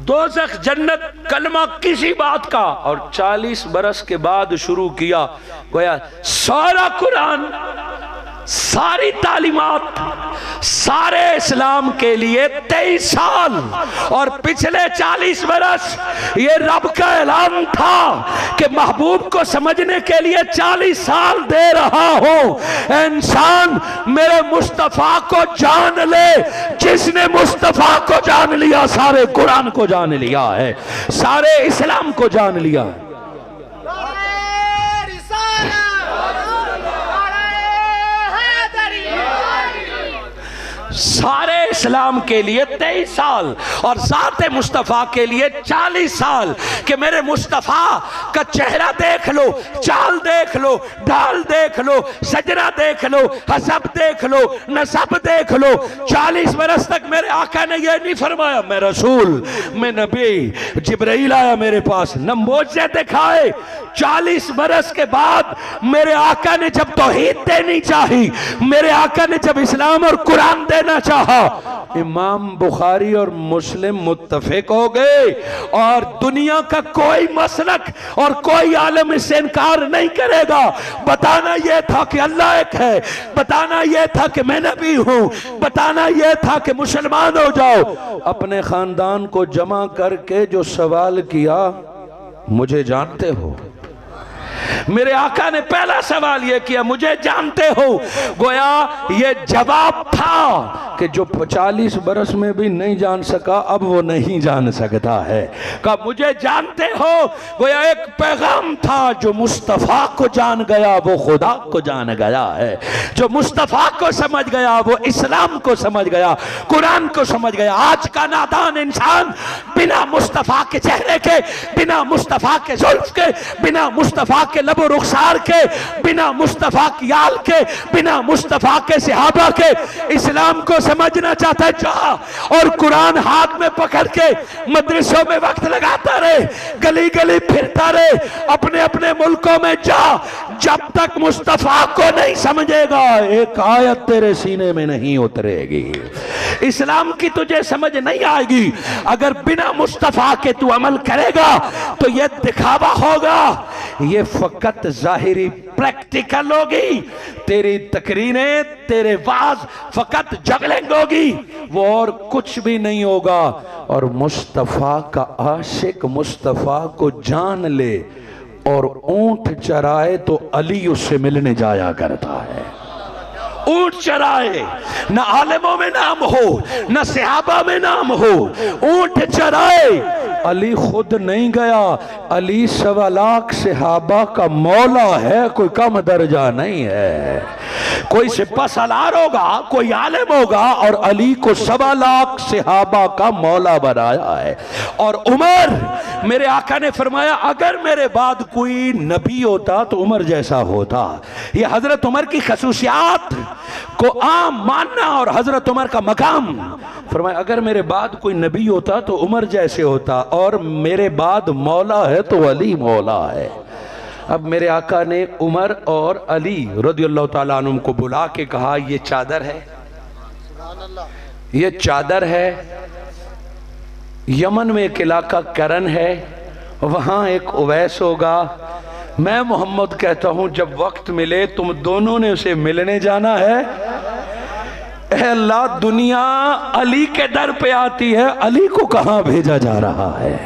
दोज़ख, जन्नत, कलमा, किसी बात का। और 40 बरस के बाद शुरू किया। गोया सारा कुरान, सारी तालीमात, सारे इस्लाम के लिए 23 साल। और पिछले 40 बरस ये रब का ऐलान था कि महबूब को समझने के लिए 40 साल दे रहा हूं। इंसान मेरे मुस्तफा को जान ले। जिसने मुस्तफा को जान लिया, सारे कुरान को जान लिया है, सारे इस्लाम को जान लिया है। सारे इस्लाम के लिए 23 साल और ज़ाते मुस्तफ़ा के लिए 40 साल। कि मेरे मुस्तफ़ा का चेहरा देख लो, चाल देख लो, ढाल देख लो, सजरा देख लो, हसब देख लो, नसब देख लो। 40 बरस तक मेरे आका ने यह नहीं फरमाया मैं रसूल, मैं नबी। जिब्राइल आया मेरे पास, न मोज़े दिखाए। 40 बरस के बाद मेरे आका ने जब तौहीद देनी चाहिए, मेरे आका ने जब इस्लाम और कुरान देना चाहा, इमाम बुखारी और मुस्लिम मुत्तफिक हो गए। और दुनिया का कोई मसलक और कोई आलम इससे इनकार नहीं करेगा। बताना यह था कि अल्लाह एक है, बताना यह था कि मैं नबी हूं, बताना यह था कि मुसलमान हो जाओ। अपने खानदान को जमा करके जो सवाल किया, मुझे जानते हो? मेरे आका ने पहला सवाल यह किया, मुझे जानते हो? गोया ये जवाब था कि जो 40 बरस में भी नहीं जान सका, अब वो नहीं जान सकता है। कहा मुझे जानते हो? गोया एक पैगाम था, जो मुस्तफ़ा को जान गया वो खुदा को जान गया है। जो मुस्तफ़ा को समझ गया वो इस्लाम को समझ गया, कुरान को समझ गया। आज का नादान इंसान बिना मुस्तफ़ा के चेहरे के, बिना मुस्तफ़ा के जुल्फ के, बिना मुस्तफ़ा के लबो रुखसार के, बिना मुस्तफ़ा की आल के, बिना मुस्तफ़ा के सहाबा के इस्लाम को समझना चाहता है। जा और कुरान हाथ में पकड़ के मदरसों में वक्त लगाता रहे, गली गली फिरता रहे, अपने अपने मुल्कों में जा। जब तक मुस्तफ़ा को नहीं समझेगा, एक आयत तेरे सीने में नहीं उतरेगी। इस्लाम की तुझे समझ नहीं आएगी। अगर बिना मुस्तफ़ा के तू अमल करेगा तो यह दिखावा होगा, ये फकत जाहिरी प्रैक्टिकल होगी। तेरी तकरीरें, तेरे वाज फकत जगलिंग होगी, वो और कुछ भी नहीं होगा। और मुस्तफ़ा का आशिक मुस्तफ़ा को जान ले और ऊंट चराए तो अली उससे मिलने जाया करता है। ऊंट चराए, न आलिमों में नाम हो, न सहाबा में नाम हो, ऊंट चराए अली खुद नहीं गया, अली 1.25 लाख सहाबा का मौला है, कोई कम दर्जा नहीं है। कोई सिपा सलार होगा, कोई आलिम होगा, और अली को 1.25 लाख सहाबा का मौला बनाया है। और उमर, मेरे आका ने फरमाया अगर मेरे बाद कोई नबी होता तो उमर जैसा होता। ये हजरत उमर की खसूसियात को आम मानना और हजरत उमर का मकाम। फरमाया अगर मेरे बाद कोई नबी होता तो उमर जैसे होता, और मेरे बाद मौला है तो अली मौला है। अब मेरे आका ने उमर और अली रदियल्लाहु ताला अन्हुम को बुला के कहा ये चादर है, ये चादर है। यमन में एक इलाका करन है, वहां एक उवैस होगा। मैं मोहम्मद कहता हूं जब वक्त मिले तुम दोनों ने उसे मिलने जाना है। ऐ अल्लाह, दुनिया अली के दर पे आती है, अली को कहां भेजा जा रहा है?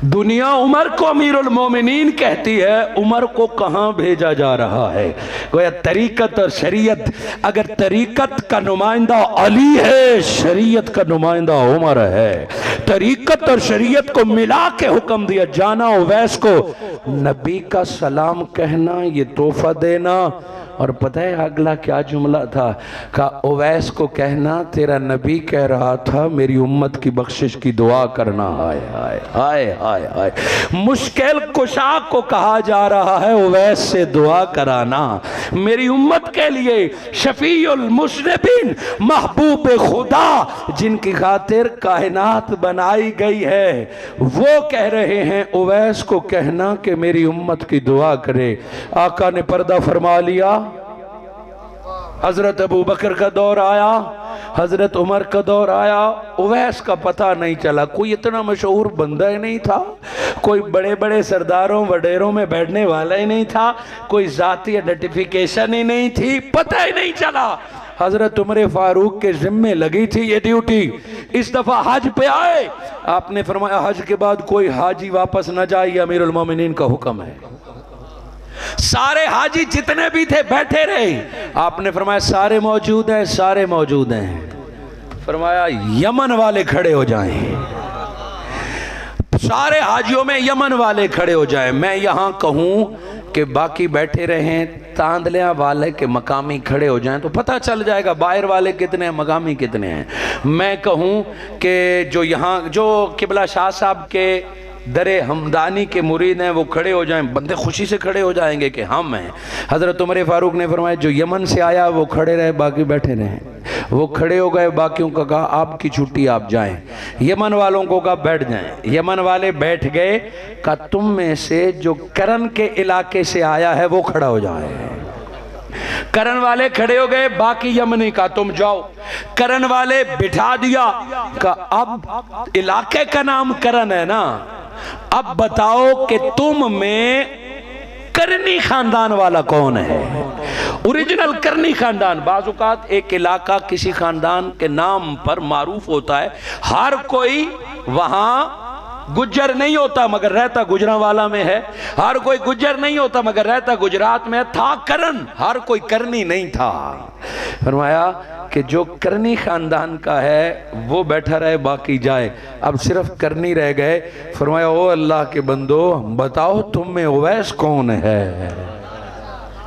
दुनिया उमर को अमीरुल मोमिनीन कहती है, उमर को कहां भेजा जा रहा है? गोया तरीकत और शरीयत, अगर तरीकत का नुमाइंदा अली है, शरीयत का नुमाइंदा उमर है। तरीकत और शरीयत को मिला के हुक्म दिया, जाना उवैस को नबी का सलाम कहना, ये तोहफा देना। और पता है अगला क्या जुमला था? का उवैस को कहना तेरा नबी कह रहा था मेरी उम्मत की बख्शिश की दुआ करना। हाय हाय हाय हाय हाय, मुश्किल कुशा को कहा जा रहा है उवैस से दुआ कराना। मेरी उम्मत के लिए शफीउल मुज़निबीन, महबूब खुदा, जिनकी खातिर कायनात बनाई गई है, वो कह रहे हैं उवैस को कहना कि मेरी उम्मत की दुआ करे। आका ने पर्दा फरमा लिया। हजरत अबू बकर का दौर आया, हजरत उमर का दौर आया। उवैस का पता नहीं चला, कोई इतना मशहूर बंदा ही नहीं था, कोई बड़े बड़े सरदारों वडेरों में बैठने वाला ही नहीं था, कोई जाती आइडेंटिफिकेशन ही नहीं थी, पता ही नहीं चला। हजरत उमर फारूक के जिम्मे लगी थी ये ड्यूटी। इस दफा हज पे आए, आपने फरमाया हज के बाद कोई हाजी वापस न जाए, ये अमीरुल मोमिनीन का हुक्म है। सारे हाजी जितने भी थे बैठे रहे। आपने फरमाया सारे मौजूद हैं, सारे मौजूद हैं। फरमाया यमन वाले खड़े हो जाएं, सारे हाजियों में यमन वाले खड़े हो जाएं। मैं यहां कहूं कि बाकी बैठे रहें, तांदलिया वाले के मकामी खड़े हो जाएं तो पता चल जाएगा बाहर वाले कितने हैं, मकामी कितने हैं। मैं कहूं कि जो यहाँ जो किबला शाह साहब के दरे हमदानी के मुरीद हैं वो खड़े हो जाएं, बंदे खुशी से खड़े हो जाएंगे कि हम हैं। हज़रत उमर फारूक ने फरमाया जो यमन से आया वो खड़े रहे, बाकी बैठे रहे। वो खड़े हो गए, बाकियों का कहा आपकी छुट्टी, आप जाएं। यमन वालों को कहा बैठ जाएं। यमन वाले बैठ गए। कहा तुम में से जो करन के इलाके से आया है वो खड़ा हो जाए। करन वाले खड़े हो गए, बाकी यमनी का तुम जाओ। करन वाले बिठा दिया। का अब इलाके का नाम करन है ना, अब बताओ कि तुम में करनी खानदान वाला कौन है? ओरिजिनल करनी खानदान। बाज़-औक़ात एक इलाका किसी खानदान के नाम पर मारूफ होता है, हर कोई वहां गुज्जर नहीं होता मगर रहता गुजरांवाला में है, हर कोई गुज्जर नहीं होता मगर रहता गुजरात में था। करन, हर कोई करनी नहीं था। फरमाया कि जो करनी खानदान का है वो बैठा रहे, बाकी जाए। अब सिर्फ करनी रह गए। फरमाया ओ अल्लाह के बंदो बताओ तुम में उवैस कौन है,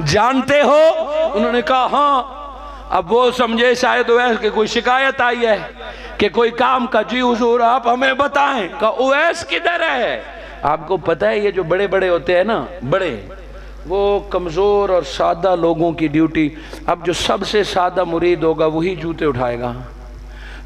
जानते हो? उन्होंने कहा हाँ। अब वो समझे शायद उवैस की कोई शिकायत आई है कि कोई काम का, जी हुजूर आप हमें बताएं। का उवैस किधर है? आपको पता है ये जो बड़े बड़े होते हैं ना, बड़े, वो कमज़ोर और सादा लोगों की ड्यूटी। अब जो सबसे सादा मुरीद होगा वही जूते उठाएगा,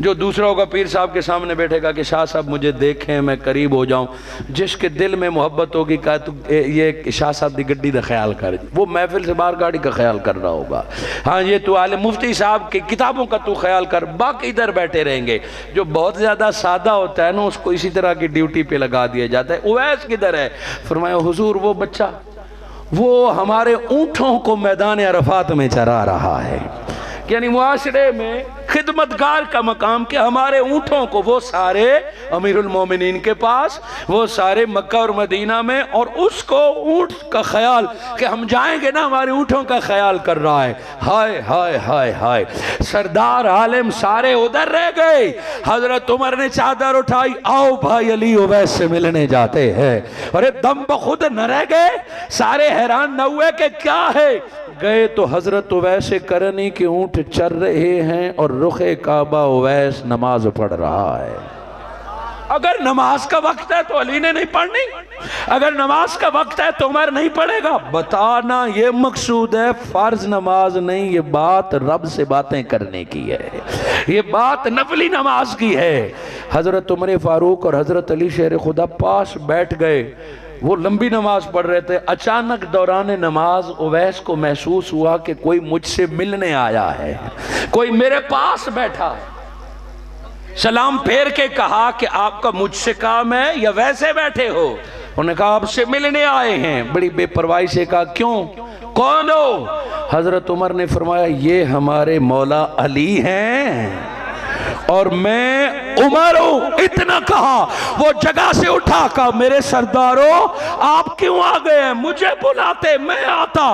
जो दूसरा होगा पीर साहब के सामने बैठेगा कि शाह साहब मुझे देखें, मैं करीब हो जाऊं। जिसके दिल में मोहब्बत होगी कहा तू ये शाह साहब की गड्डी का ख्याल कर, वो महफिल से बाहर गाड़ी का ख्याल कर रहा होगा। हाँ ये तू आले मुफ्ती साहब की किताबों का तू ख्याल कर, बाकी इधर बैठे रहेंगे। जो बहुत ज़्यादा सादा होता है ना उसको इसी तरह की ड्यूटी पे लगा दिया जाता है। उवैस किधर है? फरमाया हुजूर वो बच्चा, वो हमारे ऊँटों को मैदान अरफात में चरा रहा है। यानी मुआशरे में खिदमतगार का मकाम कि हमारे ऊँटों को, वो सारे अमीरुल मोमिनीन के पास, वो सारे मक्का और मदीना में, और उसको ऊँट का ख्याल कि हम जाएंगे ना, हमारे ऊँटों का ख्याल कर रहा है। हाय हाय हाय हाय, सरदार आलिम सारे उधर रह गए। हजरत उमर ने चादर उठाई, आओ भाई अली उवैस से मिलने जाते हैं। अरे दम बखुद न रह गए, सारे हैरान न हुए कि क्या है। गए तो हजरत उवैस करनी के ऊँट चर रहे हैं और रुखे काबा उवैस नमाज पढ़ रहा है। अगर नमाज का वक्त है तो अली ने नहीं पढ़नी, अगर नमाज का वक्त है तो उमर नहीं पढ़ेगा। बताना ये मकसूद है, फर्ज नमाज नहीं, ये बात रब से बातें करने की है, ये बात नफली नमाज की है। हजरत उमर फारूक और हजरत अली शेर खुदा पास बैठ गए, वो लंबी नमाज पढ़ रहे थे। अचानक दौरान नमाज उवैस को महसूस हुआ कि कोई मुझसे मिलने आया है, कोई मेरे पास बैठा। सलाम फेर के कहा कि आपका मुझसे काम है या वैसे बैठे हो? उन्होंने कहा आपसे मिलने आए हैं। बड़ी बेपरवाही से कहा क्यों, कौन हो? हजरत उमर ने फरमाया ये हमारे मौला अली हैं और मैं उमर हूं। इतना कहा वो जगह से उठा, कहा मेरे सरदारों आप क्यों आ गए हैं, मुझे बुलाते मैं आता।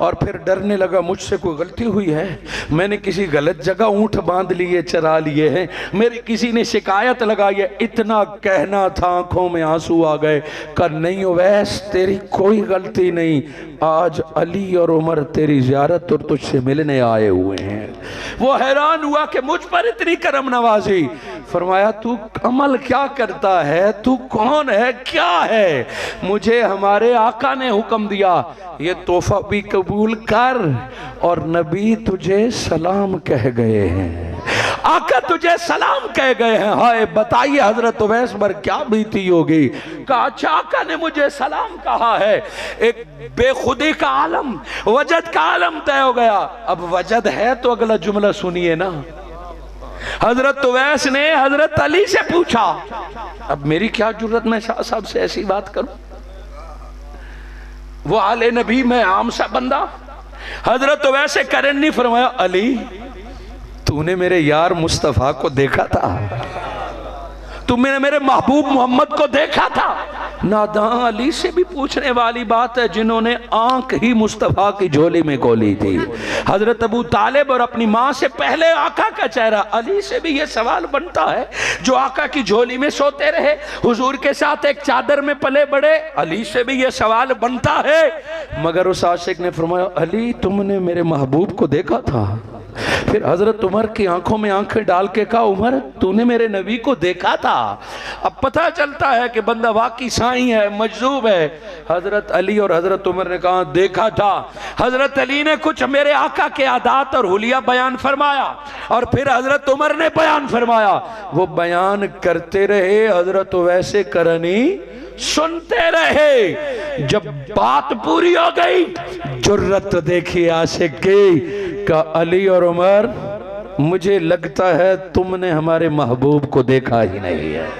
और फिर डरने लगा मुझसे कोई गलती हुई है, मैंने किसी गलत जगह ऊंट बांध लिए, चरा लिए हैं, मेरी किसी ने शिकायत लगाई है। इतना कहना था, आंखों में आंसू आ गए। कहा नहीं उवैस तेरी कोई गलती नहीं, आज अली और उमर तेरी ज़ियारत और तुझसे मिलने आए हुए हैं। वो हैरान हुआ कि मुझ पर इतनी करम नवाजी। फरमाया तू अमल क्या करता है, तू कौन है, क्या है? मुझे हमारे आका ने हुक्म दिया ये तोहफा भी कबूल कर, और नबी तुझे सलाम कह गए हैं, आका तुझे सलाम कह गए हैं। हाय बताइए हजरत उवैस पर क्या बीती होगी। कहा अच्छा आका ने मुझे सलाम कहा है। एक बेखुदी का आलम, वजद का आलम तय हो गया। अब वजद है तो अगला जुमला सुनिए ना। हजरत उवैस ने हजरत अली से पूछा, अब मेरी क्या जुर्रत मैं शाह साहब से ऐसी बात करूं, वो आले नबी में आम सा बंदा। हजरत उवैस करन ने फरमाया अली तूने मेरे यार मुस्तफा को देखा था, तुमने मेरे महबूब मोहम्मद को देखा था? नादान अली से भी पूछने वाली बात है जिन्होंने आंख ही मुस्तफा की झोली में खोली थी। हजरत अबू तालिब और अपनी माँ से पहले आका का चेहरा, अली से भी ये सवाल बनता है जो आका की झोली में सोते रहे, हुजूर के साथ एक चादर में पले बड़े, अली से भी ये सवाल बनता है। मगर उस आशिक ने फरमाया अली तुमने मेरे महबूब को देखा था? फिर हजरत उमर की आंखों में आंखें डाल के कहा उमर तूने मेरे नबी को देखा था? अब पता चलता है कि बंदा वाकई साईं है, मजजूब है। हजरत अली और हजरत उमर ने कहा देखा था। हजरत अली ने कुछ मेरे आका के आदात और हुलिया बयान फरमाया और फिर हजरत उमर ने बयान फरमाया। वो बयान करते रहे, हजरत वैसे करनी सुनते रहे। जब बात पूरी हो गई, जुर्रत देखिए आशिक की, का अली और उमर मुझे लगता है तुमने हमारे महबूब को देखा ही नहीं है।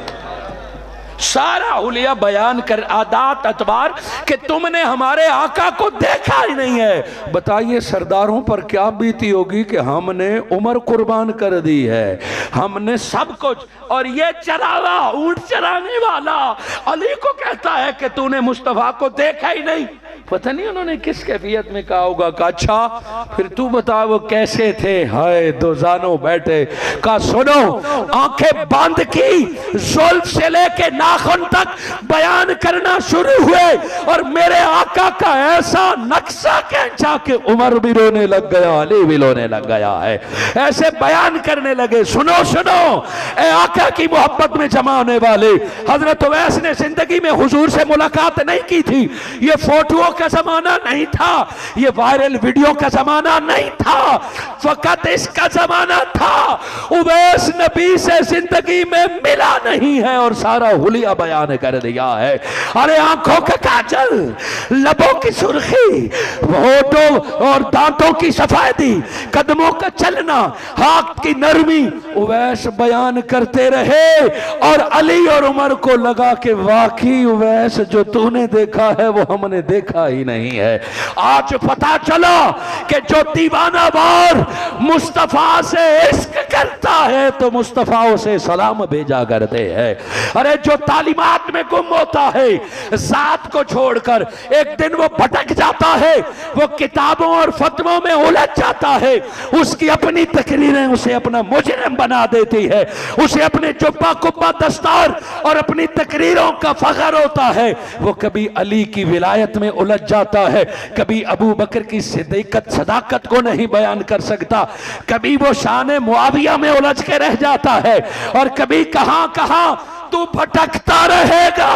सारा हुलिया बयान कर, आदात अतबार कि तुमने हमारे आका को देखा ही नहीं है। बताइए सरदारों पर क्या बीती होगी कि हमने उमर कुर्बान कर दी है, हमने सब कुछ, और ये चरावा ऊंट चराने वाला अली को कहता है कि तूने मुस्तफा को देखा ही नहीं। पता नहीं उन्होंने किस कैफियत में कहा होगा। का अच्छा फिर तू बता वो कैसे थे? हाय दो जानो बैठे। का सुनो, आंखें बंद की, जुल्फ से लेके नाखून तक बयान करना शुरू हुए और मेरे आका का ऐसा नक्शा खींचा कि उमर भी रोने लग गया, अली भी रोने लग गया है। ऐसे बयान करने लगे। सुनो सुनो, ए आका की मोहब्बत में जमा होने वाले, हजरत उवैस ने जिंदगी में हुजूर से मुलाकात नहीं की थी। ये फोटोओं का जमाना नहीं था, ये वायरल वीडियो का जमाना नहीं था, फकत इसका जमाना था। उवैस नबी से जिंदगी में मिला नहीं है और सारा हुलिया बयान कर दिया है। अरे आंखों का काजल, लबों की सुर्खी, होठों और दांतों की सफेदी, कदमों का चलना, हाथ की नरमी, उवैस बयान करते रहे और अली और उमर को लगा कि वाकई उवैस जो तूने देखा है वो हमने देखा ही नहीं है। आज पता चला कि जो दीवाना वार मुस्तफा से इश्क ठहरता है तो मुस्तफ़ा उसे सलाम भेजा करते हैं। अरे जो तालीमात में गुम होता है, जात को छोड़कर, एक दिन वो भटक जाता है, वो किताबों और फतवों में उलझ जाता है, उसकी अपनी तकरीरें उसे अपना मुजरिम बना देती है, उसे अपने जुब्बा कुब्बा दस्तार और अपनी तकरीरों का फख्र होता है। वो कभी अली की विलायत में उलझ जाता है, कभी अबू बकर की सिद्दीकत सदाकत को नहीं बयान कर सकता, कभी वो शान मुआविया में उलझ के रह जाता है, और कभी कहां कहां तू भटकता रहेगा।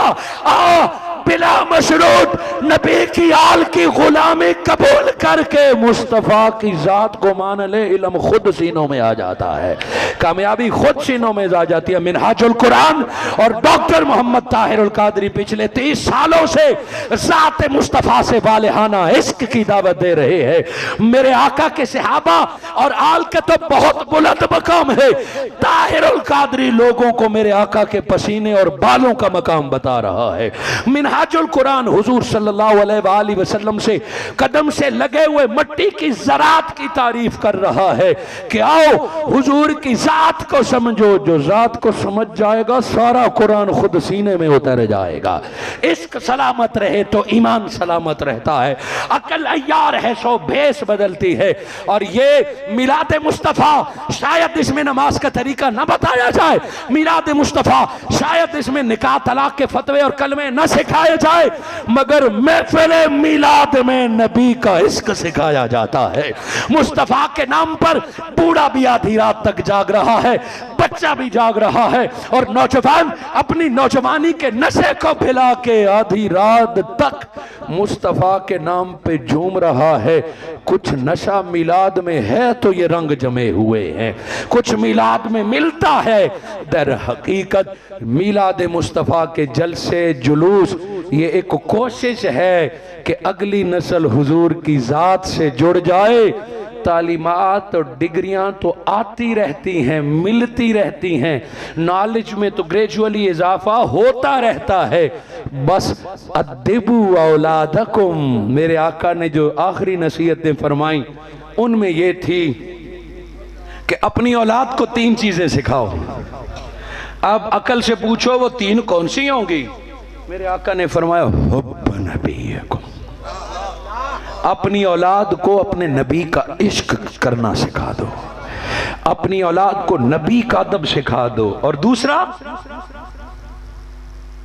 आओ बिला मशरूत नबी की आल की गुलामी कबूल करके मुस्तफ़ा की जात को मान ले, इल्म खुद सीनों में आ जाता है, कामयाबी खुद सीनों में आ जाती है। मिनहाजुल कुरान और डॉक्टर मोहम्मद ताहिरुल कादरी पिछले 30 सालों से जात मुस्तफ़ा से वालिहाना इश्क की दावत दे रहे हैं। मेरे आका के सहाबा और आल का तो बहुत बुलंद मकाम है, ताहिरुल कादरी लोगों को मेरे आका के पसीने और बालों का मकाम बता रहा है। मिनहाजुल कुरान हुजूर सल्लल्लाहु अलैहि वसल्लम से कदम से लगे हुए मट्टी की ज़रात की तारीफ कर रहा है कि आओ हुजूर की जात को समझो, जो जात को समझ जाएगा सारा कुरान खुद सीने में उतर जाएगा। इश्क सलामत रहे तो ईमान सलामत रहता है, अकल अय्यार है सो भेस बदलती है। और ये मिलाद मुस्तफ़ा, शायद इसमें नमाज का तरीका न बताया जाए, मिलाद मुस्तफ़ा शायद इसमें निकाह तलाक के फतवे और कलमे न सिखाए जाए, मगर महफिल मिलाद में नबी का इश्क सिखाया जाता है। मुस्तफ़ा के नाम पर बूढ़ा भी आधी रात तक जाग रहा है, बच्चा भी जाग रहा है, और नौजवान अपनी नौजवानी के नशे को भिला के आधी रात तक मुस्तफ़ा के नाम पे झूम रहा है। कुछ नशा मिलाद में है तो ये रंग जमे हुए हैं, कुछ मिलाद में मिलता है। दर हकीकत मिलाद मुस्तफ़ा के जलसे जुलूस ये एक कोशिश है कि अगली नस्ल हुजूर की जात से जुड़ जाए। तालीमात और डिग्रियां तो आती रहती हैं, मिलती रहती हैं, नॉलेज में तो ग्रेजुअली इजाफा होता रहता है। बस अद्दिबू औलादकुम, मेरे आका ने जो आखिरी नसीहतें फरमाई उनमें ये थी कि अपनी औलाद को 3 चीजें सिखाओ। अब अकल से पूछो वो 3 कौन सी होंगी? मेरे आका ने फरमाया हुब्ब नबीयकुम, अपनी औलाद को अपने नबी का इश्क करना सिखा दो, अपनी औलाद को नबी का अदब सिखा दो। और दूसरा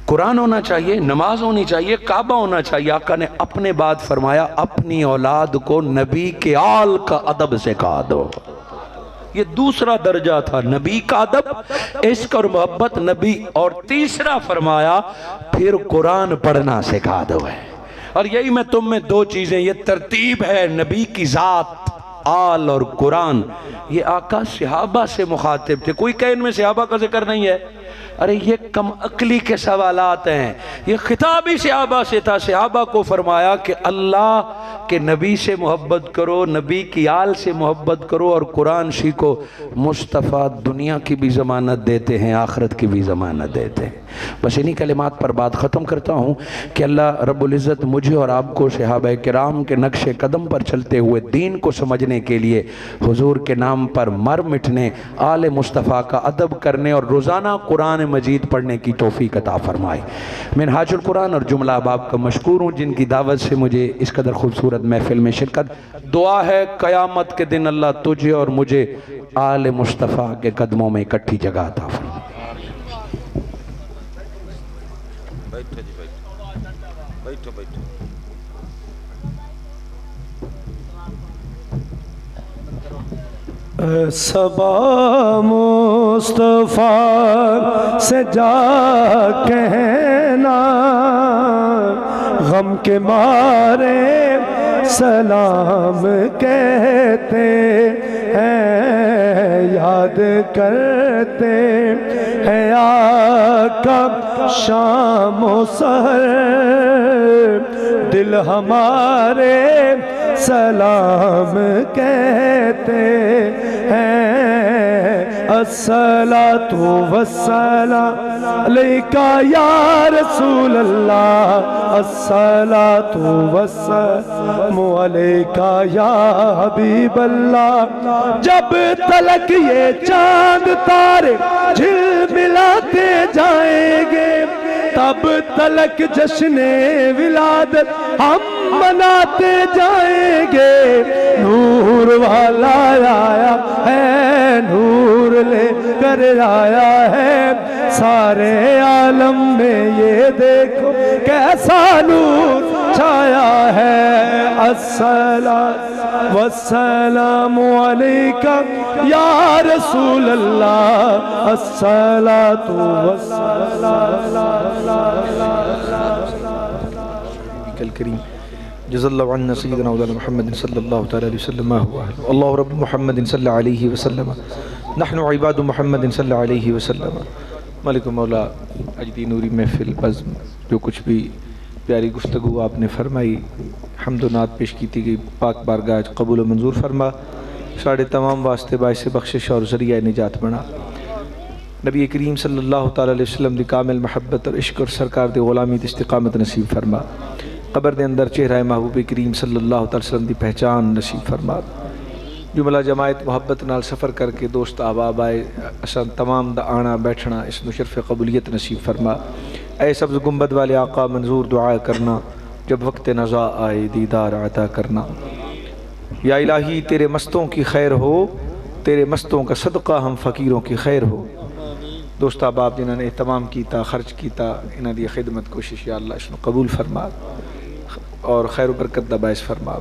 कुरान होना चाहिए, नमाज होनी चाहिए, काबा होना चाहिए। आका ने अपने बाद फरमाया अपनी औलाद को नबी के आल का अदब सिखा दो। ये दूसरा दर्जा था, नबी का अदब, इश्क और मोहब्बत नबी। और तीसरा फरमाया फिर कुरान पढ़ना सिखा दो है। और यही मैं तुम में 2 चीजें, ये तरतीब है, नबी की जात, आल और कुरान। ये आका सहाबा से मुखातिब थे, कोई कह इनमें सहाबा का जिक्र नहीं है। अरे ये कम अकली के सवालात हैं, ये खिताब ही सहाबा से था। सहाबा को फरमाया कि अल्लाह के नबी से मोहब्बत करो, नबी की आल से मोहब्बत करो और कुरान सीखो। मुस्तफ़ा दुनिया की भी ज़मानत देते हैं, आखिरत की भी ज़मानत देते हैं। बस इन्हीं कलिमात पर बात ख़त्म करता हूँ कि अल्लाह रब्बुल इज़्ज़त मुझे और आपको सहाबा किराम के नक्शे कदम पर चलते हुए दीन को समझने के लिए, हुजूर के नाम पर मर मिटने, आले मुस्तफ़ा का अदब करने और रोज़ाना कुरान मजीद पढ़ने की तौफीक अता फरमाए। मिनहाजुल कुरान और जुमला बाब का मशकूर हूँ जिनकी दावत से मुझे इस कदर खूबसूरत महफिल में शिरकत। दुआ है क़यामत के दिन अल्लाह तुझे और मुझे आले मुस्तफ़ा के कदमों में इकट्ठी जगह अता फरमाए। सबा मुस्तफ़ा से जा कहना, गम के मारे सलाम कहते हैं, याद करते हैं आका शाम व सहर, दिल हमारे सलाम कहते हैं। अस्सलातु वस्सलाम अलैका या रसूल अल्लाह, अस्सलातु वस्सलाम अलैका या हबीब अल्लाह। जब तलक ये चांद तारे झिलमिलाते जाएंगे, तब तलक जश्ने विलादत हम मनाते जाएंगे। नूर वाला आया है, नूर लेकर आया है सारे आलम में, ये देखो कैसा नूर छाया है। अस्सलातु वस्सलामु अलैका या रसूल अल्लाह, अस्सलातु वस्सलाम करीम जज़ल्लाहु अन्ना सय्यदना मौलाना मुहम्मद सल्लल्लाहु तआला अलैहि वसल्लम अल्लाहु रब्ब मुहम्मद सल्लल्लाहु अलैहि वसल्लम नहनु इबादु मुहम्मद सल्लल्लाहु अलैहि वसल्लम। मालिक मौला अजदी नूरी महफिल बज़्म, जो कुछ भी प्यारी गुफ्तगू आपने फरमाई, हम्द व नात पेश की गई, पाक बारगाह कबूल व मंजूर फरमा, साढ़े तमाम वास्ते बाइस बख्शिश और ज़रिया निजात बना। नबी करीम सल्लल्लाहु तआला अलैहि वसल्लम दी कामिल महब्बत और इश्क और सरकार दी ग़ुलामी दी इस्तिक़ामत नसीब फरमा। कब्र दे अंदर चेहरा महबूब करीम सल्लल्लाहु तआला अलैहि वसल्लम दी पहचान नसीब फरमा। जुमला जमायत मोहब्बत नाल सफ़र करके दोस्त अहबाब आए, असा तमाम दा आना बैठना इस मुशर्फ़ कबूलियत नसीब फरमा। ऐ सब्ज़ गुंबद वाले आका मंजूर दुआ करना, जब वक्त नज़ा आए दीदार अता करना। या इलाही तेरे मस्तों की खैर हो, तेरे मस्तों का सदका हम फ़कीरों की खैर हो। दोस्त अहबाब जिन्होंने एहतमाम किया, खर्च किया, इन्हां दी खिदमत कोशिश या अल्लाह इसनूं कबूल फरमा और खैर बरकत दा बाइस फरमा।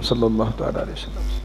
सल्लल्लाहु अलैहि वसल्लम।